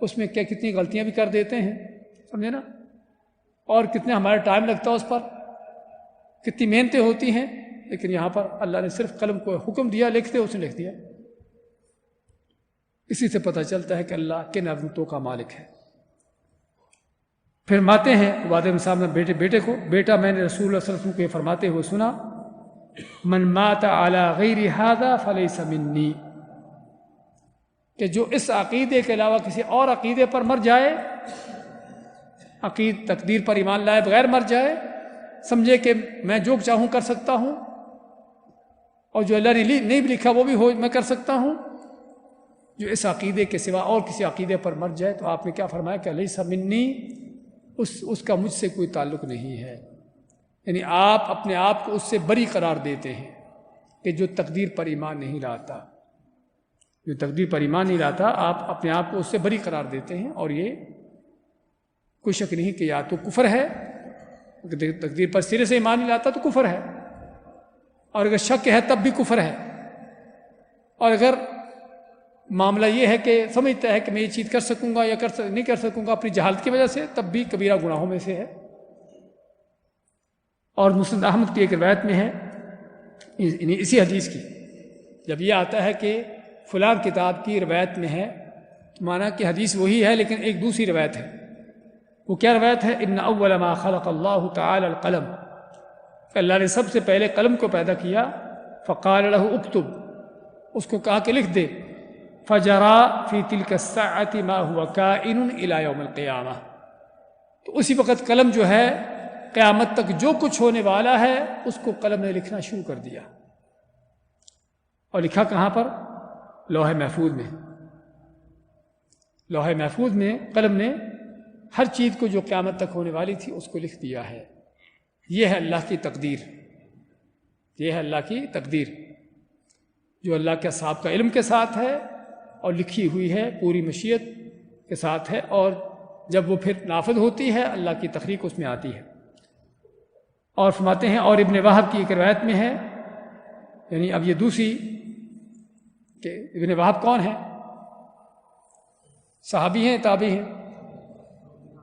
اس میں کیا کتنی غلطیاں بھی کر دیتے ہیں، سمجھے نا، اور کتنے ہمارا ٹائم لگتا ہے اس پر، کتنی محنتیں ہوتی ہیں۔ لیکن یہاں پر اللہ نے صرف قلم کو حکم دیا، لکھ دے، اس نے لکھ دیا۔ اسی سے پتہ چلتا ہے کہ اللہ کن عظمتوں کا مالک ہے۔ پھر ماتے ہیں عبادہ بن صامت بیٹے کو، بیٹا میں نے رسول اللہ صلی اللہ علیہ وسلم کو یہ فرماتے ہوئے سنا، من مات علی غیر ھذا فلیس منی، کہ جو اس عقیدے کے علاوہ کسی اور عقیدے پر مر جائے، تقدیر پر ایمان لائے بغیر مر جائے، سمجھے کہ میں جو چاہوں کر سکتا ہوں، اور جو اللہ نے نہیں بھی لکھا وہ بھی میں کر سکتا ہوں، جو اس عقیدے کے سوا اور کسی عقیدے پر مر جائے، تو آپ نے کیا فرمایا کہ لیس منی، اس کا مجھ سے کوئی تعلق نہیں ہے۔ یعنی آپ اپنے آپ کو اس سے بری قرار دیتے ہیں کہ جو تقدیر پر ایمان نہیں لاتا، جو تقدیر پر ایمان نہیں لاتا، آپ اپنے آپ کو اس سے بری قرار دیتے ہیں، اور یہ کوئی شک نہیں کہ یا تو کفر ہے، تقدیر پر سرے سے ایمان نہیں لاتا تو کفر ہے، اور اگر شک ہے تب بھی کفر ہے، اور اگر معاملہ یہ ہے کہ سمجھتا ہے کہ میں یہ چیز کر سکوں گا یا نہیں کر سکوں گا اپنی جہالت کی وجہ سے، تب بھی کبیرہ گناہوں میں سے ہے۔ اور مسند احمد کی ایک روایت میں ہے اسی حدیث کی، جب یہ آتا ہے کہ فلاں کتاب کی روایت میں ہے تو مانا کہ حدیث وہی ہے لیکن ایک دوسری روایت ہے۔ وہ کیا روایت ہے؟ ان اول ما خلق اللہ تعالی القلم، کہ اللہ نے سب سے پہلے قلم کو پیدا کیا، فقال له اکتب، اس کو کہا کہ لکھ دے، فجرا فی تلک الساعة ما هو کائن الی یوم القیامہ، تو اسی وقت قلم جو ہے قیامت تک جو کچھ ہونے والا ہے اس کو قلم نے لکھنا شروع کر دیا۔ اور لکھا کہاں پر؟ لوح محفوظ میں۔ لوح محفوظ میں قلم نے ہر چیز کو جو قیامت تک ہونے والی تھی اس کو لکھ دیا ہے۔ یہ ہے اللہ کی تقدیر، یہ ہے اللہ کی تقدیر جو اللہ کے صاحب کا علم کے ساتھ ہے اور لکھی ہوئی ہے، پوری مشیت کے ساتھ ہے، اور جب وہ پھر نافذ ہوتی ہے اللہ کی تخلیق اس میں آتی ہے۔ اور فرماتے ہیں، اور ابن وہب کی ایک روایت میں ہے، یعنی اب یہ دوسری کہ ابن وہب کون ہیں؟ صحابی ہیں تابعی ہیں؟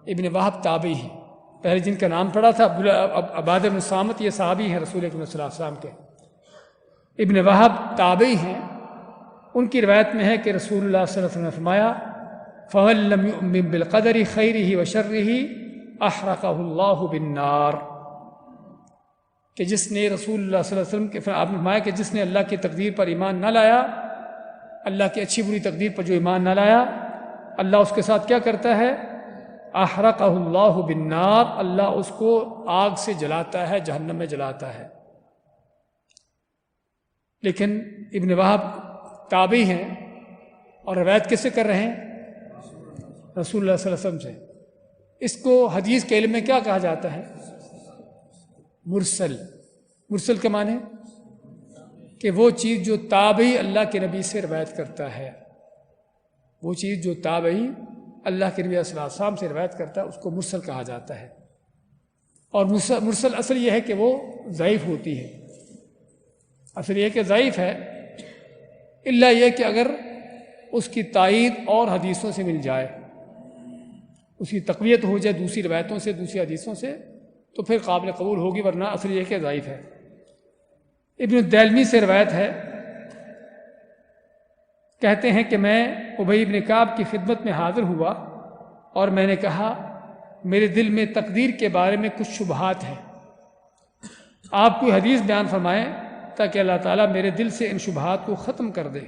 ابن وہب تابعی ہیں، پہلے جن کا نام پڑا تھا عبادہ بن صامت، یہ صحابی ہیں رسول اکرم صلی اللہ علیہ وسلم کے۔ ابن وہب تابعی ہیں، ان کی روایت میں ہے کہ رسول اللہ صلی اللہ علیہ وسلم نے فرمایا فَمَن لَّمْ يُؤْمِن بِالْقَدَرِ خَيْرِهِ وَشَرِّهِ أَحْرَقَهُ اللَّهُ بِالنَّارِ، کہ جس نے رسول اللہ صلی اللہ علیہ وسلم کے آپ نے فرمایا کہ جس نے اللہ کی تقدیر پر ایمان نہ لایا، اللہ کی اچھی بری تقدیر پر جو ایمان نہ لایا، اللہ اس کے ساتھ کیا کرتا ہے؟ احرقہ اللہ بالنار، اللہ اس کو آگ سے جلاتا ہے، جہنم میں جلاتا ہے۔ لیکن ابن وہب تابعی ہیں اور روایت کس سے کر رہے ہیں؟ رسول اللہ صلی اللہ علیہ وسلم سے۔ اس کو حدیث کے علم میں کیا کہا جاتا ہے؟ مرسل۔ مرسل کے معنی کہ وہ چیز جو تابعی اللہ کے نبی سے روایت کرتا ہے، وہ چیز جو تابعی اللہ کے نبی صلی اللہ علیہ وسلم سے روایت کرتا ہے اس کو مرسل کہا جاتا ہے۔ اور مرسل اصل یہ ہے کہ وہ ضعیف ہوتی ہے، اصل یہ کہ ضعیف ہے، الا یہ کہ اگر اس کی تائید اور حدیثوں سے مل جائے، اس کی تقویت ہو جائے دوسری روایتوں سے، دوسری حدیثوں سے، تو پھر قابل قبول ہوگی، ورنہ اصل یہ کہ ضعیف ہے۔ ابن الدیلمی سے روایت ہے، کہتے ہیں کہ میں ابی بن کعب کی خدمت میں حاضر ہوا اور میں نے کہا میرے دل میں تقدیر کے بارے میں کچھ شبہات ہیں، آپ کوئی حدیث بیان فرمائیں تاکہ اللہ تعالیٰ میرے دل سے ان شبہات کو ختم کر دے۔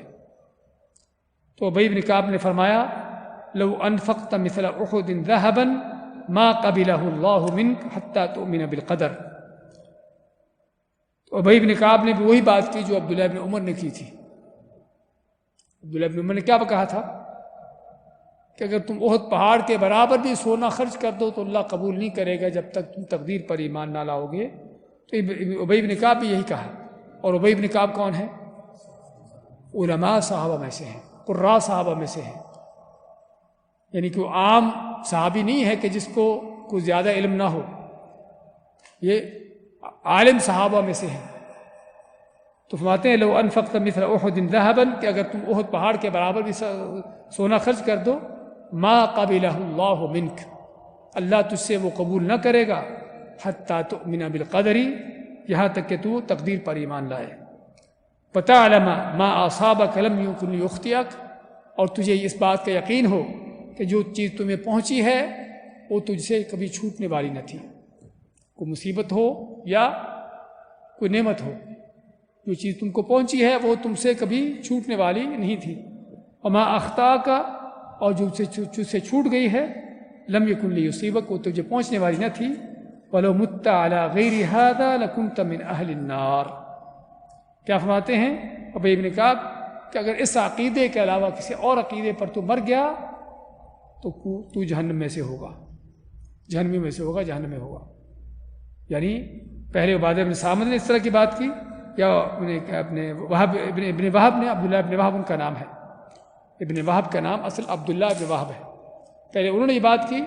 تو ابی بن کعب نے فرمایا لو انفقت مثل احد ذهبا ما قبله اللہ منک حتی تؤمن بالقدر۔ تو ابی بن کعب نے بھی وہی بات کی جو عبداللہ بن عمر نے کی تھی۔ عبداللہ بن عمر نے کیا کہا تھا کہ اگر تم احد پہاڑ کے برابر بھی سونا خرچ کر دو تو اللہ قبول نہیں کرے گا جب تک تم تقدیر پر ایمان نہ لاؤ گے۔ تو ابی بن کعب بھی یہی کہا، اور ابی بن کعب کون ہے؟ علماء صحابہ میں سے ہیں، قراء صحابہ میں سے ہیں، یعنی کہ وہ عام صحابی نہیں ہے کہ جس کو کوئی زیادہ علم نہ ہو، یہ عالم صحابہ میں سے ہیں۔ تو فرماتے ہیں لو انفقت مثل احد ذهبا، کہ اگر تم احد پہاڑ کے برابر بھی سونا خرچ کر دو، ما قبلہ اللہ منک، اللہ تجھ سے وہ قبول نہ کرے گا، حتی تؤمن بالقدر، یہاں تک کہ تو تقدیر پر ایمان لائے، وتعلم ما اصابک لم یکن لیخطئک، اور تجھے اس بات کا یقین ہو کہ جو چیز تمہیں پہنچی ہے وہ تجھ سے کبھی چھوٹنے والی نہ تھی، کوئی مصیبت ہو یا کوئی نعمت ہو، جو چیز تم کو پہنچی ہے وہ تم سے کبھی چھوٹنے والی نہیں تھی۔ وما اخطاک، اور جو تجھ سے چھوٹ گئی ہے، لم یکن لیصیبک، وہ تجھے پہنچنے والی نہ تھی، ولو مت علی غیر ھذا لکنت من اہل النار۔ کیا فرماتے ہیں ابی بن کعب کہ اگر اس عقیدے کے علاوہ کسی اور عقیدے پر تو مر گیا تو جہنم میں سے ہوگا، جہنمی میں سے ہوگا، جہنم میں ہوگا۔ یعنی پہلے عبادہ بن صامت نے اس طرح کی بات کی، یا ابن وہب نے، عبداللہ ابن وہب ان کا نام ہے، ابن وہب کا نام اصل عبداللہ ابن وہب ہے، پہلے انہوں نے یہ بات کی،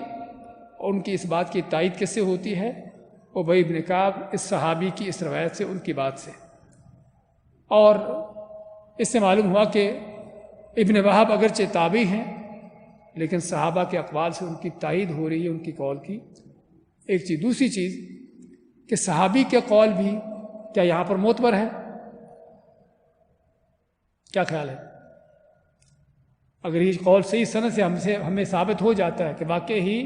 اور ان کی اس بات کی تائید کس سے ہوتی ہے؟ ابی بن کعب اس صحابی کی اس روایت سے، ان کی بات سے۔ اور اس سے معلوم ہوا کہ ابن وہب اگرچہ تابعی ہیں لیکن صحابہ کے اقوال سے ان کی تائید ہو رہی ہے ان کی قول کی، ایک چیز۔ دوسری چیز کہ صحابی کے قول بھی کیا یہاں پر معتبر ہے؟ کیا خیال ہے؟ اگر یہ قول صحیح سند سے ہمیں ثابت ہو جاتا ہے کہ واقعی ہی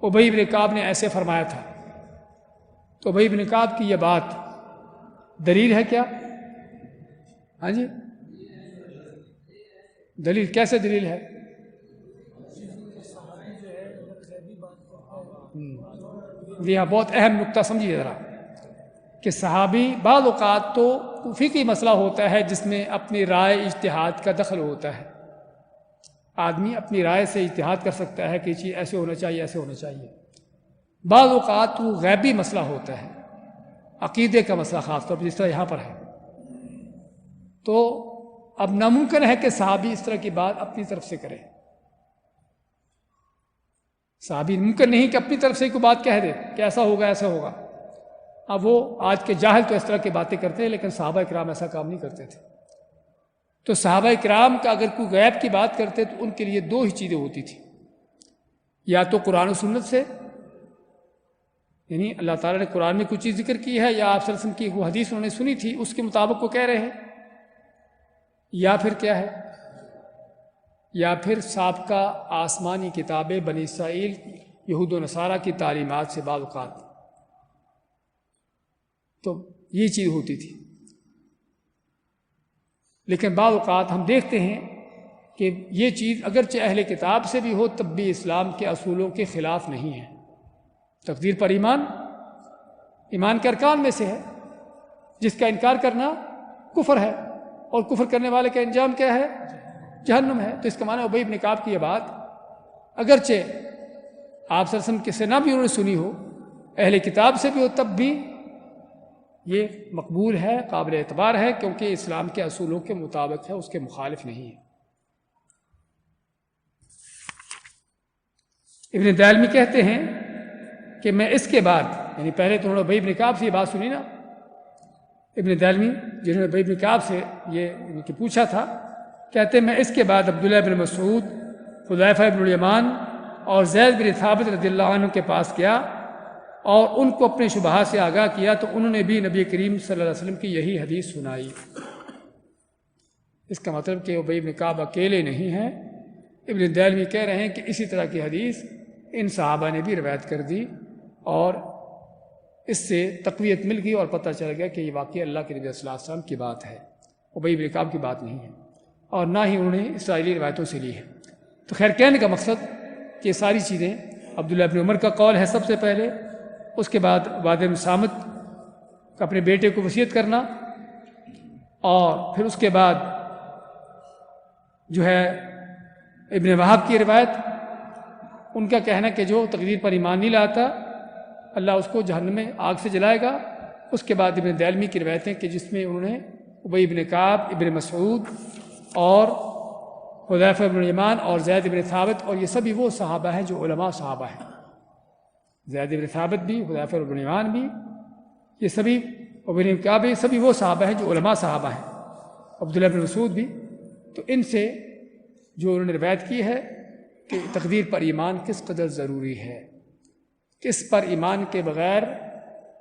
ابی بن کعب نے ایسے فرمایا تھا، تو ابی بن کعب کی یہ بات دلیل ہے کیا؟ ہاں جی، دلیل کیسے دلیل ہے؟ جی ہاں، بہت اہم نقطہ سمجھیے ذرا کہ صحابی بعض اوقات تو فقہی مسئلہ ہوتا ہے جس میں اپنی رائے اجتہاد کا دخل ہوتا ہے، آدمی اپنی رائے سے اجتہاد کر سکتا ہے کہ یہ چیز ایسے ہونا چاہیے ایسے ہونا چاہیے۔ بعض اوقات وہ غیبی مسئلہ ہوتا ہے، عقیدے کا مسئلہ خاص طور پر جس طرح یہاں پر ہے، تو اب ناممکن ہے کہ صحابی اس طرح کی بات اپنی طرف سے کرے۔ صحابی ممکن نہیں کہ اپنی طرف سے کوئی بات کہہ دے کہ ایسا ہوگا ایسا ہوگا۔ اب وہ آج کے جاہل تو اس طرح کی باتیں کرتے ہیں لیکن صحابہ کرام ایسا کام نہیں کرتے تھے۔ تو صحابہ کرام کا اگر کوئی غیب کی بات کرتے تو ان کے لیے دو ہی چیزیں ہوتی تھیں، یا تو قرآن و سنت سے، یعنی اللہ تعالیٰ نے قرآن میں کوئی چیز ذکر کی ہے یا آپ صلی اللہ علیہ وسلم کی وہ حدیث انہوں نے سنی تھی اس کے مطابق وہ کہہ رہے ہیں، یا پھر کیا ہے، یا پھر سابقہ آسمانی کتابیں بنی اسرائیل یہود و نصارہ کی تعلیمات سے بعض اوقات، تو یہ چیز ہوتی تھی۔ لیکن بعض اوقات ہم دیکھتے ہیں کہ یہ چیز اگرچہ اہل کتاب سے بھی ہو تب بھی اسلام کے اصولوں کے خلاف نہیں ہے۔ تقدیر پر ایمان ایمان کے ارکان میں سے ہے، جس کا انکار کرنا کفر ہے، اور کفر کرنے والے کا انجام کیا ہے؟ جہنم ہے۔ تو اس کا معنی ابی بن کعب کی یہ بات اگرچہ آپ صلی اللہ علیہ وسلم سے نہ بھی انہوں نے سنی ہو، اہل کتاب سے بھی ہو، تب بھی یہ مقبول ہے، قابل اعتبار ہے، کیونکہ اسلام کے اصولوں کے مطابق ہے، اس کے مخالف نہیں ہے۔ ابن دالمی کہتے ہیں کہ میں اس کے بعد، یعنی پہلے تو انہوں نے ابی بن کعب سے یہ بات سنی نا، ابن دالمی جنہوں نے ابی بن کعب سے یہ پوچھا تھا، کہتے ہیں میں اس کے بعد عبداللہ بن مسعود، حذیفہ بن الیمان اور زید بن ثابت رضی اللہ عنہ کے پاس گیا اور ان کو اپنے شبہات سے آگاہ کیا، تو انہوں نے بھی نبی کریم صلی اللہ علیہ وسلم کی یہی حدیث سنائی۔ اس کا مطلب کہ ابی بن کعب اکیلے نہیں ہیں، ابن دالمی کہہ رہے ہیں کہ اسی طرح کی حدیث ان صحابہ نے بھی روایت کر دی، اور اس سے تقویت مل گئی اور پتہ چل گیا کہ یہ واقعی اللہ کے نبی صلی اللہ علیہ وسلم کی بات ہے، ابی بن کعب کی بات نہیں ہے، اور نہ ہی انہوں نے اسرائیلی روایتوں سے لی ہے۔ تو خیر کہنے کا مقصد کہ یہ ساری چیزیں عبداللہ بن عمر کا قول ہے سب سے پہلے، اس کے بعد عبادہ بن صامت کا اپنے بیٹے کو وصیت کرنا، اور پھر اس کے بعد جو ہے ابن وہب کی روایت، ان کا کہنا کہ جو تقدیر پر ایمان نہیں لاتا اللہ اس کو جہنم میں آگ سے جلائے گا۔ اس کے بعد ابن دالمی کی روایتیں کہ جس میں انہوں نے ابی بن کعب، ابن مسعود اور حذیفہ بن الیمان اور زید بن ثابت، اور یہ سبھی وہ صحابہ ہیں جو علماء صحابہ ہیں، زید بن ثابت بھی، حذیفہ بن الیمان بھی، یہ سبھی ابی بن کعب بھی، سبھی وہ صحابہ ہیں جو علماء صحابہ ہیں، عبداللہ بن مسعود بھی۔ تو ان سے جو انہوں نے روایت کی ہے کہ تقدیر پر ایمان کس قدر ضروری ہے، کس پر ایمان کے بغیر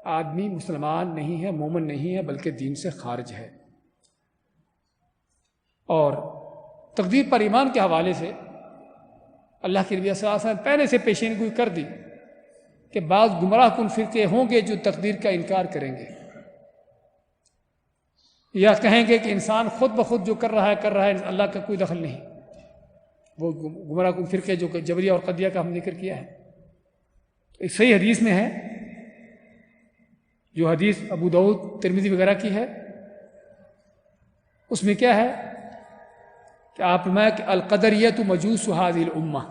آدمی مسلمان نہیں ہے، مومن نہیں ہے، بلکہ دین سے خارج ہے۔ اور تقدیر پر ایمان کے حوالے سے اللہ کے نبی صلی اللہ علیہ وسلم پہلے سے پیشین گوئی کر دی کہ بعض گمراہ کن فرقے ہوں گے جو تقدیر کا انکار کریں گے، یا کہیں گے کہ انسان خود بخود جو کر رہا ہے اللہ کا کوئی دخل نہیں۔ وہ گمراہ کن فرقے جو کہ جبریہ اور قدریہ کا ہم ذکر کیا ہے، تو ایک صحیح حدیث میں ہے، جو حدیث ابو داؤد ترمذی وغیرہ کی ہے، اس میں کیا ہے کہ آپ فرمایا کہ القدریۃ مجوس هذه الامہ،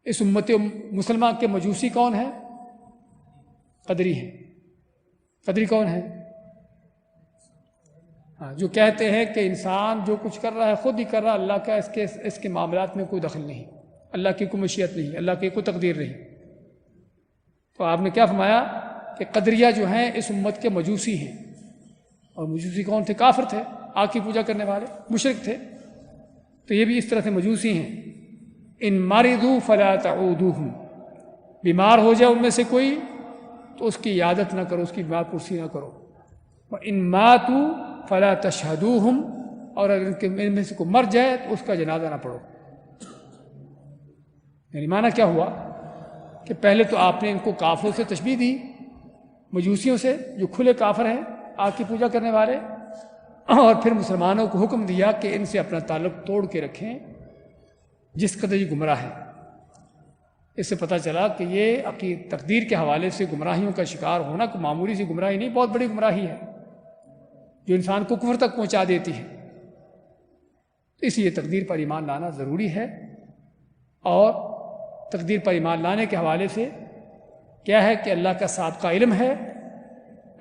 اس امت مسلمہ کے مجوسی کون ہے؟ قدری ہیں۔ قدری کون ہے؟ جو کہتے ہیں کہ انسان جو کچھ کر رہا ہے خود ہی کر رہا ہے، اللہ کا اس کے معاملات میں کوئی دخل نہیں، اللہ کی کوئی مشیت نہیں، اللہ کی کوئی تقدیر نہیں۔ تو آپ نے کیا فرمایا کہ قدریہ جو ہیں اس امت کے مجوسی ہیں، اور مجوسی کون تھے؟ کافر تھے، آگ کی پوجا کرنے والے مشرک تھے. تو یہ بھی اس طرح سے مجوسی ہیں. ان مرضوا فلا تعودوہم، بیمار ہو جائے ان میں سے کوئی تو اس کی عیادت نہ کرو، اس کی بیمار پرسی نہ کرو. وان ماتوا فلا تشہدوہم، اور اگر ان میں سے کوئی مر جائے تو اس کا جنازہ نہ پڑھو. یعنی معنی کیا ہوا کہ پہلے تو آپ نے ان کو کافروں سے تشبیہ دی، مجوسیوں سے جو کھلے کافر ہیں، آگ کی پوجا کرنے والے، اور پھر مسلمانوں کو حکم دیا کہ ان سے اپنا تعلق توڑ کے رکھیں جس قدر یہ گمراہ ہے. اس سے پتہ چلا کہ یہ عقید تقدیر کے حوالے سے گمراہیوں کا شکار ہونا کوئی معمولی سی گمراہی نہیں، بہت بڑی گمراہی ہے جو انسان کو کفر تک پہنچا دیتی ہے. اس لیے تقدیر پر ایمان لانا ضروری ہے. اور تقدیر پر ایمان لانے کے حوالے سے کیا ہے کہ اللہ کا سابقہ علم ہے،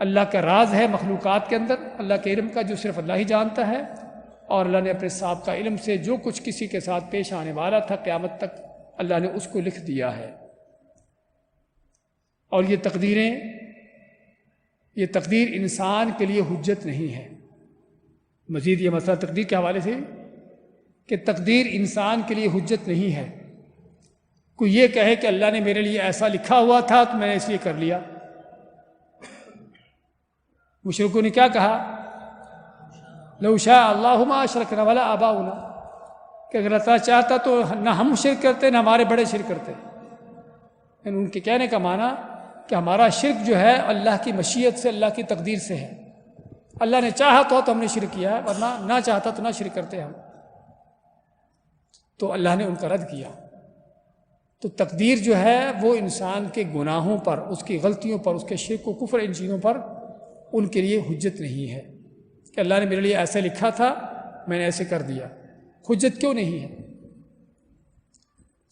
اللہ کا راز ہے مخلوقات کے اندر، اللہ کے علم کا جو صرف اللہ ہی جانتا ہے، اور اللہ نے اپنے سابقہ علم سے جو کچھ کسی کے ساتھ پیش آنے والا تھا قیامت تک اللہ نے اس کو لکھ دیا ہے. اور یہ تقدیر انسان کے لیے حجت نہیں ہے. مزید یہ مسئلہ تقدیر کے حوالے سے کہ تقدیر انسان کے لیے حجت نہیں ہے. کوئی یہ کہے کہ اللہ نے میرے لیے ایسا لکھا ہوا تھا تو میں نے اس لیے کر لیا. مشرکوں نے کیا کہا؟ لو شاء اللہ ما اشرکنا ولا آباؤنا، کہ اگر اللہ تعالیٰ چاہتا تو نہ ہم شرک کرتے نہ ہمارے بڑے شرک کرتے. یعنی ان کے کہنے کا معنی کہ ہمارا شرک جو ہے اللہ کی مشیت سے، اللہ کی تقدیر سے ہے. اللہ نے چاہا تو ہم نے شرک کیا ہے، ورنہ نہ چاہتا تو نہ شرک کرتے ہم. تو اللہ نے ان کا رد کیا. تو تقدیر جو ہے وہ انسان کے گناہوں پر، اس کی غلطیوں پر، اس کے شرک و کفر، ان چیزوں پر ان کے لیے حجت نہیں ہے کہ اللہ نے میرے لیے ایسے لکھا تھا میں نے ایسے کر دیا. حجت کیوں نہیں ہے؟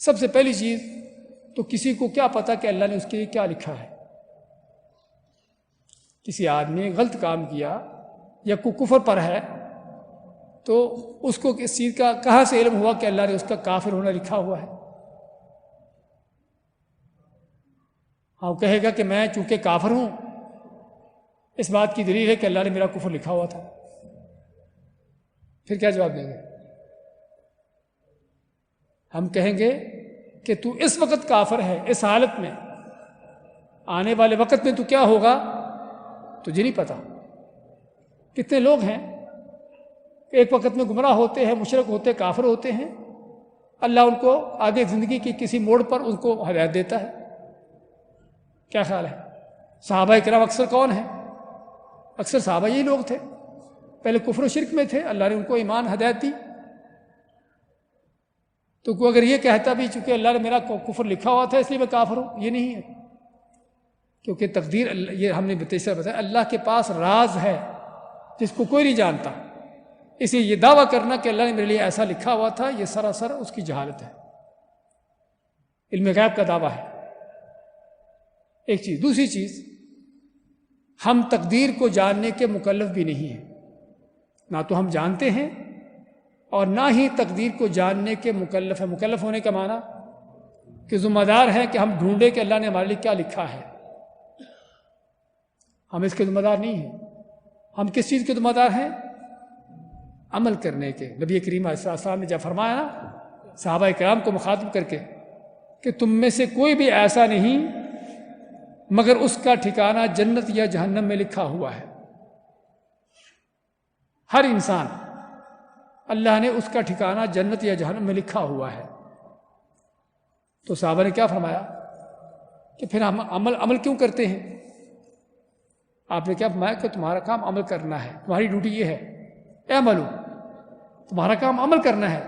سب سے پہلی چیز تو کسی کو کیا پتا کہ اللہ نے اس کے لیے کیا لکھا ہے. کسی آدمی نے غلط کام کیا یا کوئی کفر پر ہے تو اس کو اس چیز کا کہاں سے علم ہوا کہ اللہ نے اس کا کافر ہونا لکھا ہوا ہے؟ ہاں، وہ کہے گا کہ میں چونکہ کافر ہوں اس بات کی دلیل ہے کہ اللہ نے میرا کفر لکھا ہوا تھا. پھر کیا جواب دیں گے؟ ہم کہیں گے کہ تو اس وقت کافر ہے، اس حالت میں، آنے والے وقت میں تو کیا ہوگا تجھے نہیں پتا. کتنے لوگ ہیں ایک وقت میں گمراہ ہوتے ہیں، مشرک ہوتے، کافر ہوتے ہیں، اللہ ان کو آگے زندگی کی کسی موڑ پر ان کو ہدایت دیتا ہے. کیا خیال ہے؟ صحابہ کرام اکثر کون ہیں؟ اکثر صحابہ یہی لوگ تھے، پہلے کفر و شرک میں تھے، اللہ نے ان کو ایمان ہدایت دی. تو کوئی اگر یہ کہتا بھی چونکہ اللہ نے میرا کفر لکھا ہوا تھا اس لیے میں کافر ہوں، یہ نہیں ہے. کیونکہ تقدیر، یہ ہم نے بتایا اللہ کے پاس راز ہے جس کو کوئی نہیں جانتا. اس لیے یہ دعویٰ کرنا کہ اللہ نے میرے لیے ایسا لکھا ہوا تھا یہ سراسر اس کی جہالت ہے، علم غیب کا دعویٰ ہے. ایک چیز. دوسری چیز، ہم تقدیر کو جاننے کے مکلف بھی نہیں ہیں، نہ تو ہم جانتے ہیں اور نہ ہی تقدیر کو جاننے کے مکلف ہے. مکلف ہونے کا معنی کہ ذمہ دار ہے کہ ہم ڈھونڈے کہ اللہ نے ہمارے لیے کیا لکھا ہے. ہم اس کے ذمہ دار نہیں ہیں. ہم کس چیز کے ذمہ دار ہیں؟ عمل کرنے کے. نبی کریم علیہ السلام نے جب فرمایا نا صحابہ کرام کو مخاطب کر کے کہ تم میں سے کوئی بھی ایسا نہیں مگر اس کا ٹھکانہ جنت یا جہنم میں لکھا ہوا ہے. ہر انسان اللہ نے اس کا ٹھکانہ جنت یا جہنم میں لکھا ہوا ہے. تو صحابہ نے کیا فرمایا کہ پھر ہم عمل کیوں کرتے ہیں؟ آپ نے کیا فرمایا کہ تمہارا کام عمل کرنا ہے، تمہاری ڈیوٹی یہ ہے، اعملوا، تمہارا کام عمل کرنا ہے.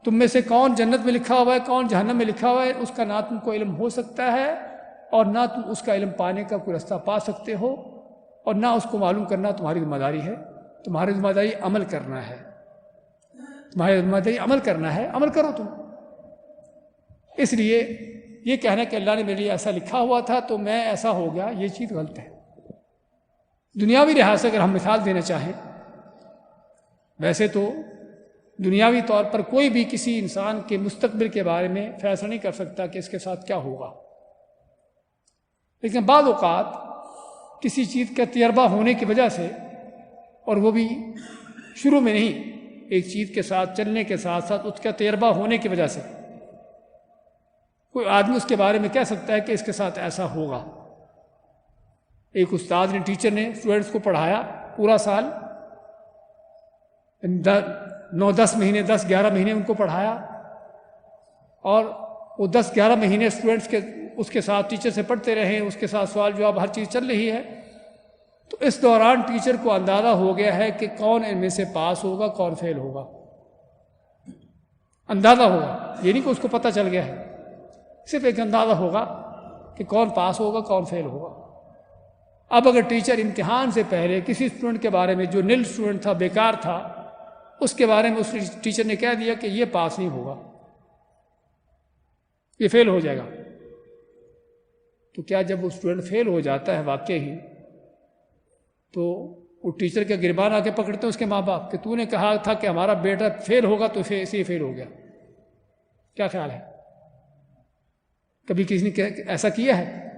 تم میں سے کون جنت میں لکھا ہوا ہے کون جہنم میں لکھا ہوا ہے اس کا نہ تم کو علم ہو سکتا ہے اور نہ تم اس کا علم پانے کا کوئی رستہ پا سکتے ہو، اور نہ اس کو معلوم کرنا تمہاری ذمہ داری ہے. تمہاری ذمہ داری عمل کرنا ہے، تمہاری ذمہ داری عمل کرنا ہے، عمل کرو تم. اس لیے یہ کہنا کہ اللہ نے میرے لیے ایسا لکھا ہوا تھا تو میں ایسا ہو گیا، یہ چیز غلط ہے. دنیاوی لحاظ سے اگر ہم مثال دینا چاہیں، ویسے تو دنیاوی طور پر کوئی بھی کسی انسان کے مستقبل کے بارے میں فیصلہ نہیں کر سکتا کہ اس کے ساتھ کیا ہوگا. لیکن بعض اوقات کسی چیز کا تجربہ ہونے کی وجہ سے اور وہ بھی شروع میں نہیں، ایک چیز کے ساتھ چلنے کے ساتھ ساتھ اس کا تجربہ ہونے کی وجہ سے کوئی آدمی اس کے بارے میں کہہ سکتا ہے کہ اس کے ساتھ ایسا ہوگا۔ ایک استاد نے، ٹیچر نے اسٹوڈنٹس کو پڑھایا پورا سال، 9-10 مہینے، 10-11 مہینے ان کو پڑھایا، اور وہ 10-11 مہینے اسٹوڈنٹس کے اس کے ساتھ ٹیچر سے پڑھتے رہے، اس کے ساتھ سوال جواب ہر چیز چل رہی ہے، تو اس دوران ٹیچر کو اندازہ ہو گیا ہے کہ کون ان میں سے پاس ہوگا، کون فیل ہوگا، اندازہ ہوگا، یہ نہیں کہ اس کو پتہ چل گیا ہے، صرف ایک اندازہ ہوگا کہ کون پاس ہوگا، کون فیل ہوگا۔ اب اگر ٹیچر امتحان سے پہلے کسی اسٹوڈنٹ کے بارے میں جو نل اسٹوڈنٹ تھا، بیکار تھا، اس کے بارے میں اس ٹیچر نے کہہ دیا کہ یہ پاس نہیں ہوگا، یہ فیل ہو جائے گا، تو کیا جب وہ اسٹوڈنٹ فیل ہو جاتا ہے واقعی، تو وہ ٹیچر کے گربان آ کے پکڑتے ہیں اس کے ماں باپ کہ تو نے کہا تھا کہ ہمارا بیٹا فیل ہوگا تو اس لیے فیل ہو گیا؟ کیا خیال ہے؟ کبھی کسی نے ایسا کیا ہے؟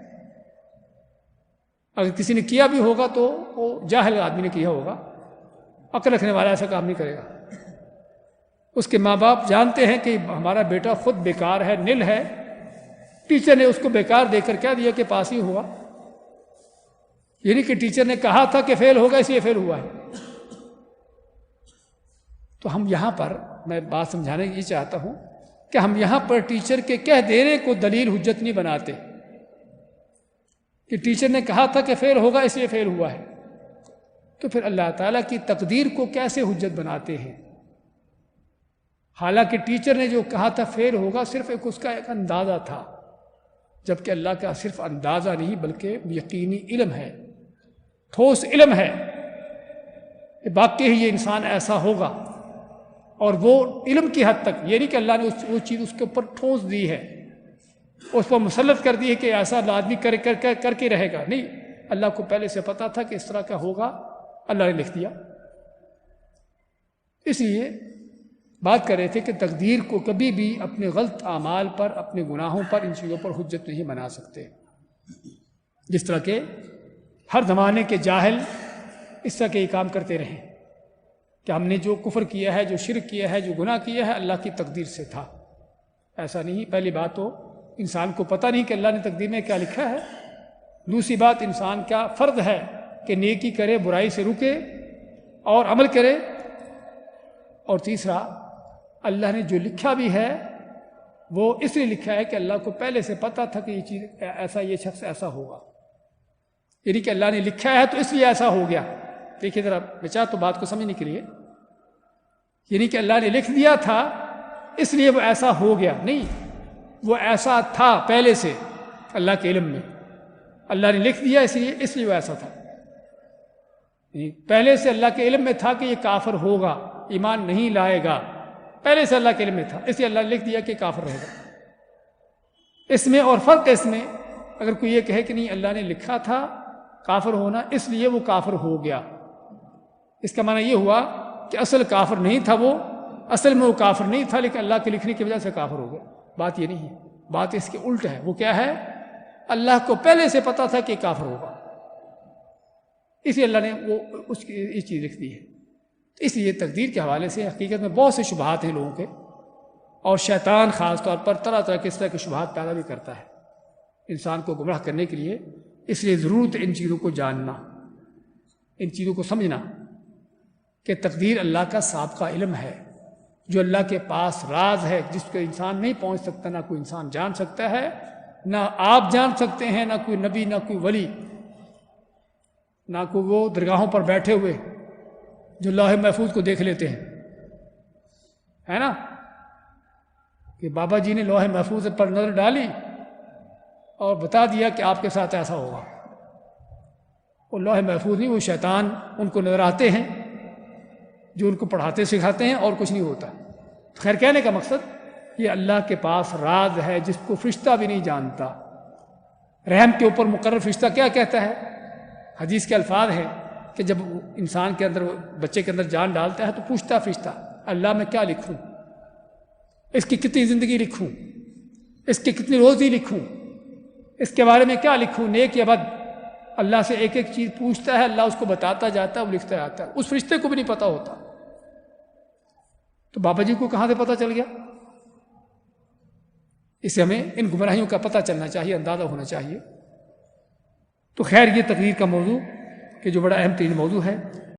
اگر کسی نے کیا بھی ہوگا تو وہ جاہل آدمی نے کیا ہوگا، عقل رکھنے والا ایسا کام نہیں کرے گا۔ اس کے ماں باپ جانتے ہیں کہ ہمارا بیٹا خود بیکار ہے، نل ہے، ٹیچر نے اس کو بیکار دے کر کیا دیا کہ پاس ہی ہوا، یعنی کہ ٹیچر نے کہا تھا کہ فیل ہوگا اس لیے فیل ہوا ہے۔ تو ہم یہاں پر، میں بات سمجھانے یہ چاہتا ہوں کہ ہم یہاں پر ٹیچر کے کہہ دینے کو دلیل حجت نہیں بناتے کہ ٹیچر نے کہا تھا کہ فیل ہوگا اس لیے فیل ہوا ہے، تو پھر اللہ تعالیٰ کی تقدیر کو کیسے حجت بناتے ہیں؟ حالانکہ ٹیچر نے جو کہا تھا فیل ہوگا صرف اس کا ایک اندازہ تھا، جبکہ اللہ کا صرف اندازہ نہیں بلکہ یقینی علم ہے، ٹھوس علم ہے کہ واقعی یہ انسان ایسا ہوگا، اور وہ علم کی حد تک، یہ نہیں کہ اللہ نے وہ چیز اس کے اوپر ٹھوس دی ہے، اس پر مسلط کر دی ہے کہ ایسا آدمی کر کے رہے گا، نہیں، اللہ کو پہلے سے پتا تھا کہ اس طرح کا ہوگا، اللہ نے لکھ دیا۔ اس لیے بات کر رہے تھے کہ تقدیر کو کبھی بھی اپنے غلط اعمال پر، اپنے گناہوں پر، ان چیزوں پر حجت نہیں بنا سکتے، جس طرح کہ ہر زمانے کے جاہل اس طرح کے یہ کام کرتے رہے کہ ہم نے جو کفر کیا ہے، جو شرک کیا ہے، جو گناہ کیا ہے، اللہ کی تقدیر سے تھا۔ ایسا نہیں۔ پہلی بات تو انسان کو پتہ نہیں کہ اللہ نے تقدیر میں کیا لکھا ہے، دوسری بات انسان کا فرض ہے کہ نیکی کرے، برائی سے رکے اور عمل کرے، اور تیسرا اللہ نے جو لکھا بھی ہے وہ اس لیے لکھا ہے کہ اللہ کو پہلے سے پتہ تھا کہ یہ چیز ایسا، یہ شخص ایسا ہوگا، یعنی کہ اللہ نے لکھا ہے تو اس لیے ایسا ہو گیا۔ دیکھیے ذرا بچا تو بات کو سمجھنے کے لیے، یعنی کہ اللہ نے لکھ دیا تھا اس لیے وہ ایسا ہو گیا، نہیں، وہ ایسا تھا پہلے سے اللہ کے علم میں، اللہ نے لکھ دیا اس لیے وہ ایسا تھا، پہلے سے اللہ کے علم میں تھا کہ یہ کافر ہوگا، ایمان نہیں لائے گا، پہلے سے اللہ کے علم میں تھا، اس لیے اللہ نے لکھ دیا کہ کافر رہے گا۔ اس میں اور فرق اس میں، اگر کوئی یہ کہے کہ نہیں اللہ نے لکھا تھا کافر ہونا اس لیے وہ کافر ہو گیا، اس کا معنی یہ ہوا کہ اصل کافر نہیں تھا، وہ اصل میں وہ کافر نہیں تھا لیکن اللہ کے لکھنے کی وجہ سے کافر ہو گیا۔ بات یہ نہیں ہے، بات اس کے الٹ ہے۔ وہ کیا ہے؟ اللہ کو پہلے سے پتا تھا کہ کافر ہوگا، اس لیے اللہ نے وہ اس کی یہ چیز لکھ دی ہے۔ اس لیے تقدیر کے حوالے سے حقیقت میں بہت سے شبہات ہیں لوگوں کے، اور شیطان خاص طور پر طرح طرح کے اس طرح کے شبہات پیدا بھی کرتا ہے انسان کو گمراہ کرنے کے لیے۔ اس لیے ضرورت ہے ان چیزوں کو جاننا، ان چیزوں کو سمجھنا کہ تقدیر اللہ کا سابقہ علم ہے، جو اللہ کے پاس راز ہے، جس کو انسان نہیں پہنچ سکتا، نہ کوئی انسان جان سکتا ہے، نہ آپ جان سکتے ہیں، نہ کوئی نبی، نہ کوئی ولی، نہ کوئی وہ درگاہوں پر بیٹھے ہوئے جو لوح محفوظ کو دیکھ لیتے ہیں، ہے نا، کہ بابا جی نے لوح محفوظ پر نظر ڈالی اور بتا دیا کہ آپ کے ساتھ ایسا ہوگا۔ وہ لوح محفوظ نہیں، وہ شیطان ان کو نظر آتے ہیں جو ان کو پڑھاتے سکھاتے ہیں، اور کچھ نہیں ہوتا۔ خیر، کہنے کا مقصد یہ اللہ کے پاس راز ہے جس کو فرشتہ بھی نہیں جانتا۔ رحم کے اوپر مقرر فرشتہ کیا کہتا ہے؟ حدیث کے الفاظ ہیں کہ جب انسان کے اندر، بچے کے اندر جان ڈالتا ہے تو پوچھتا فرشتہ، اللہ میں کیا لکھوں، اس کی کتنی زندگی لکھوں، اس کی کتنی روزی لکھوں، اس کے بارے میں کیا لکھوں، نیک یا بد، اللہ سے ایک ایک چیز پوچھتا ہے، اللہ اس کو بتاتا جاتا ہے، وہ لکھتا جاتا ہے، اس فرشتے کو بھی نہیں پتہ ہوتا۔ تو بابا جی کو کہاں سے پتہ چل گیا؟ اس سے ہمیں ان گمراہیوں کا پتہ چلنا چاہیے، اندازہ ہونا چاہیے۔ تو خیر، یہ تقریر کا موضوع کہ جو بڑا اہم ترین موضوع ہے،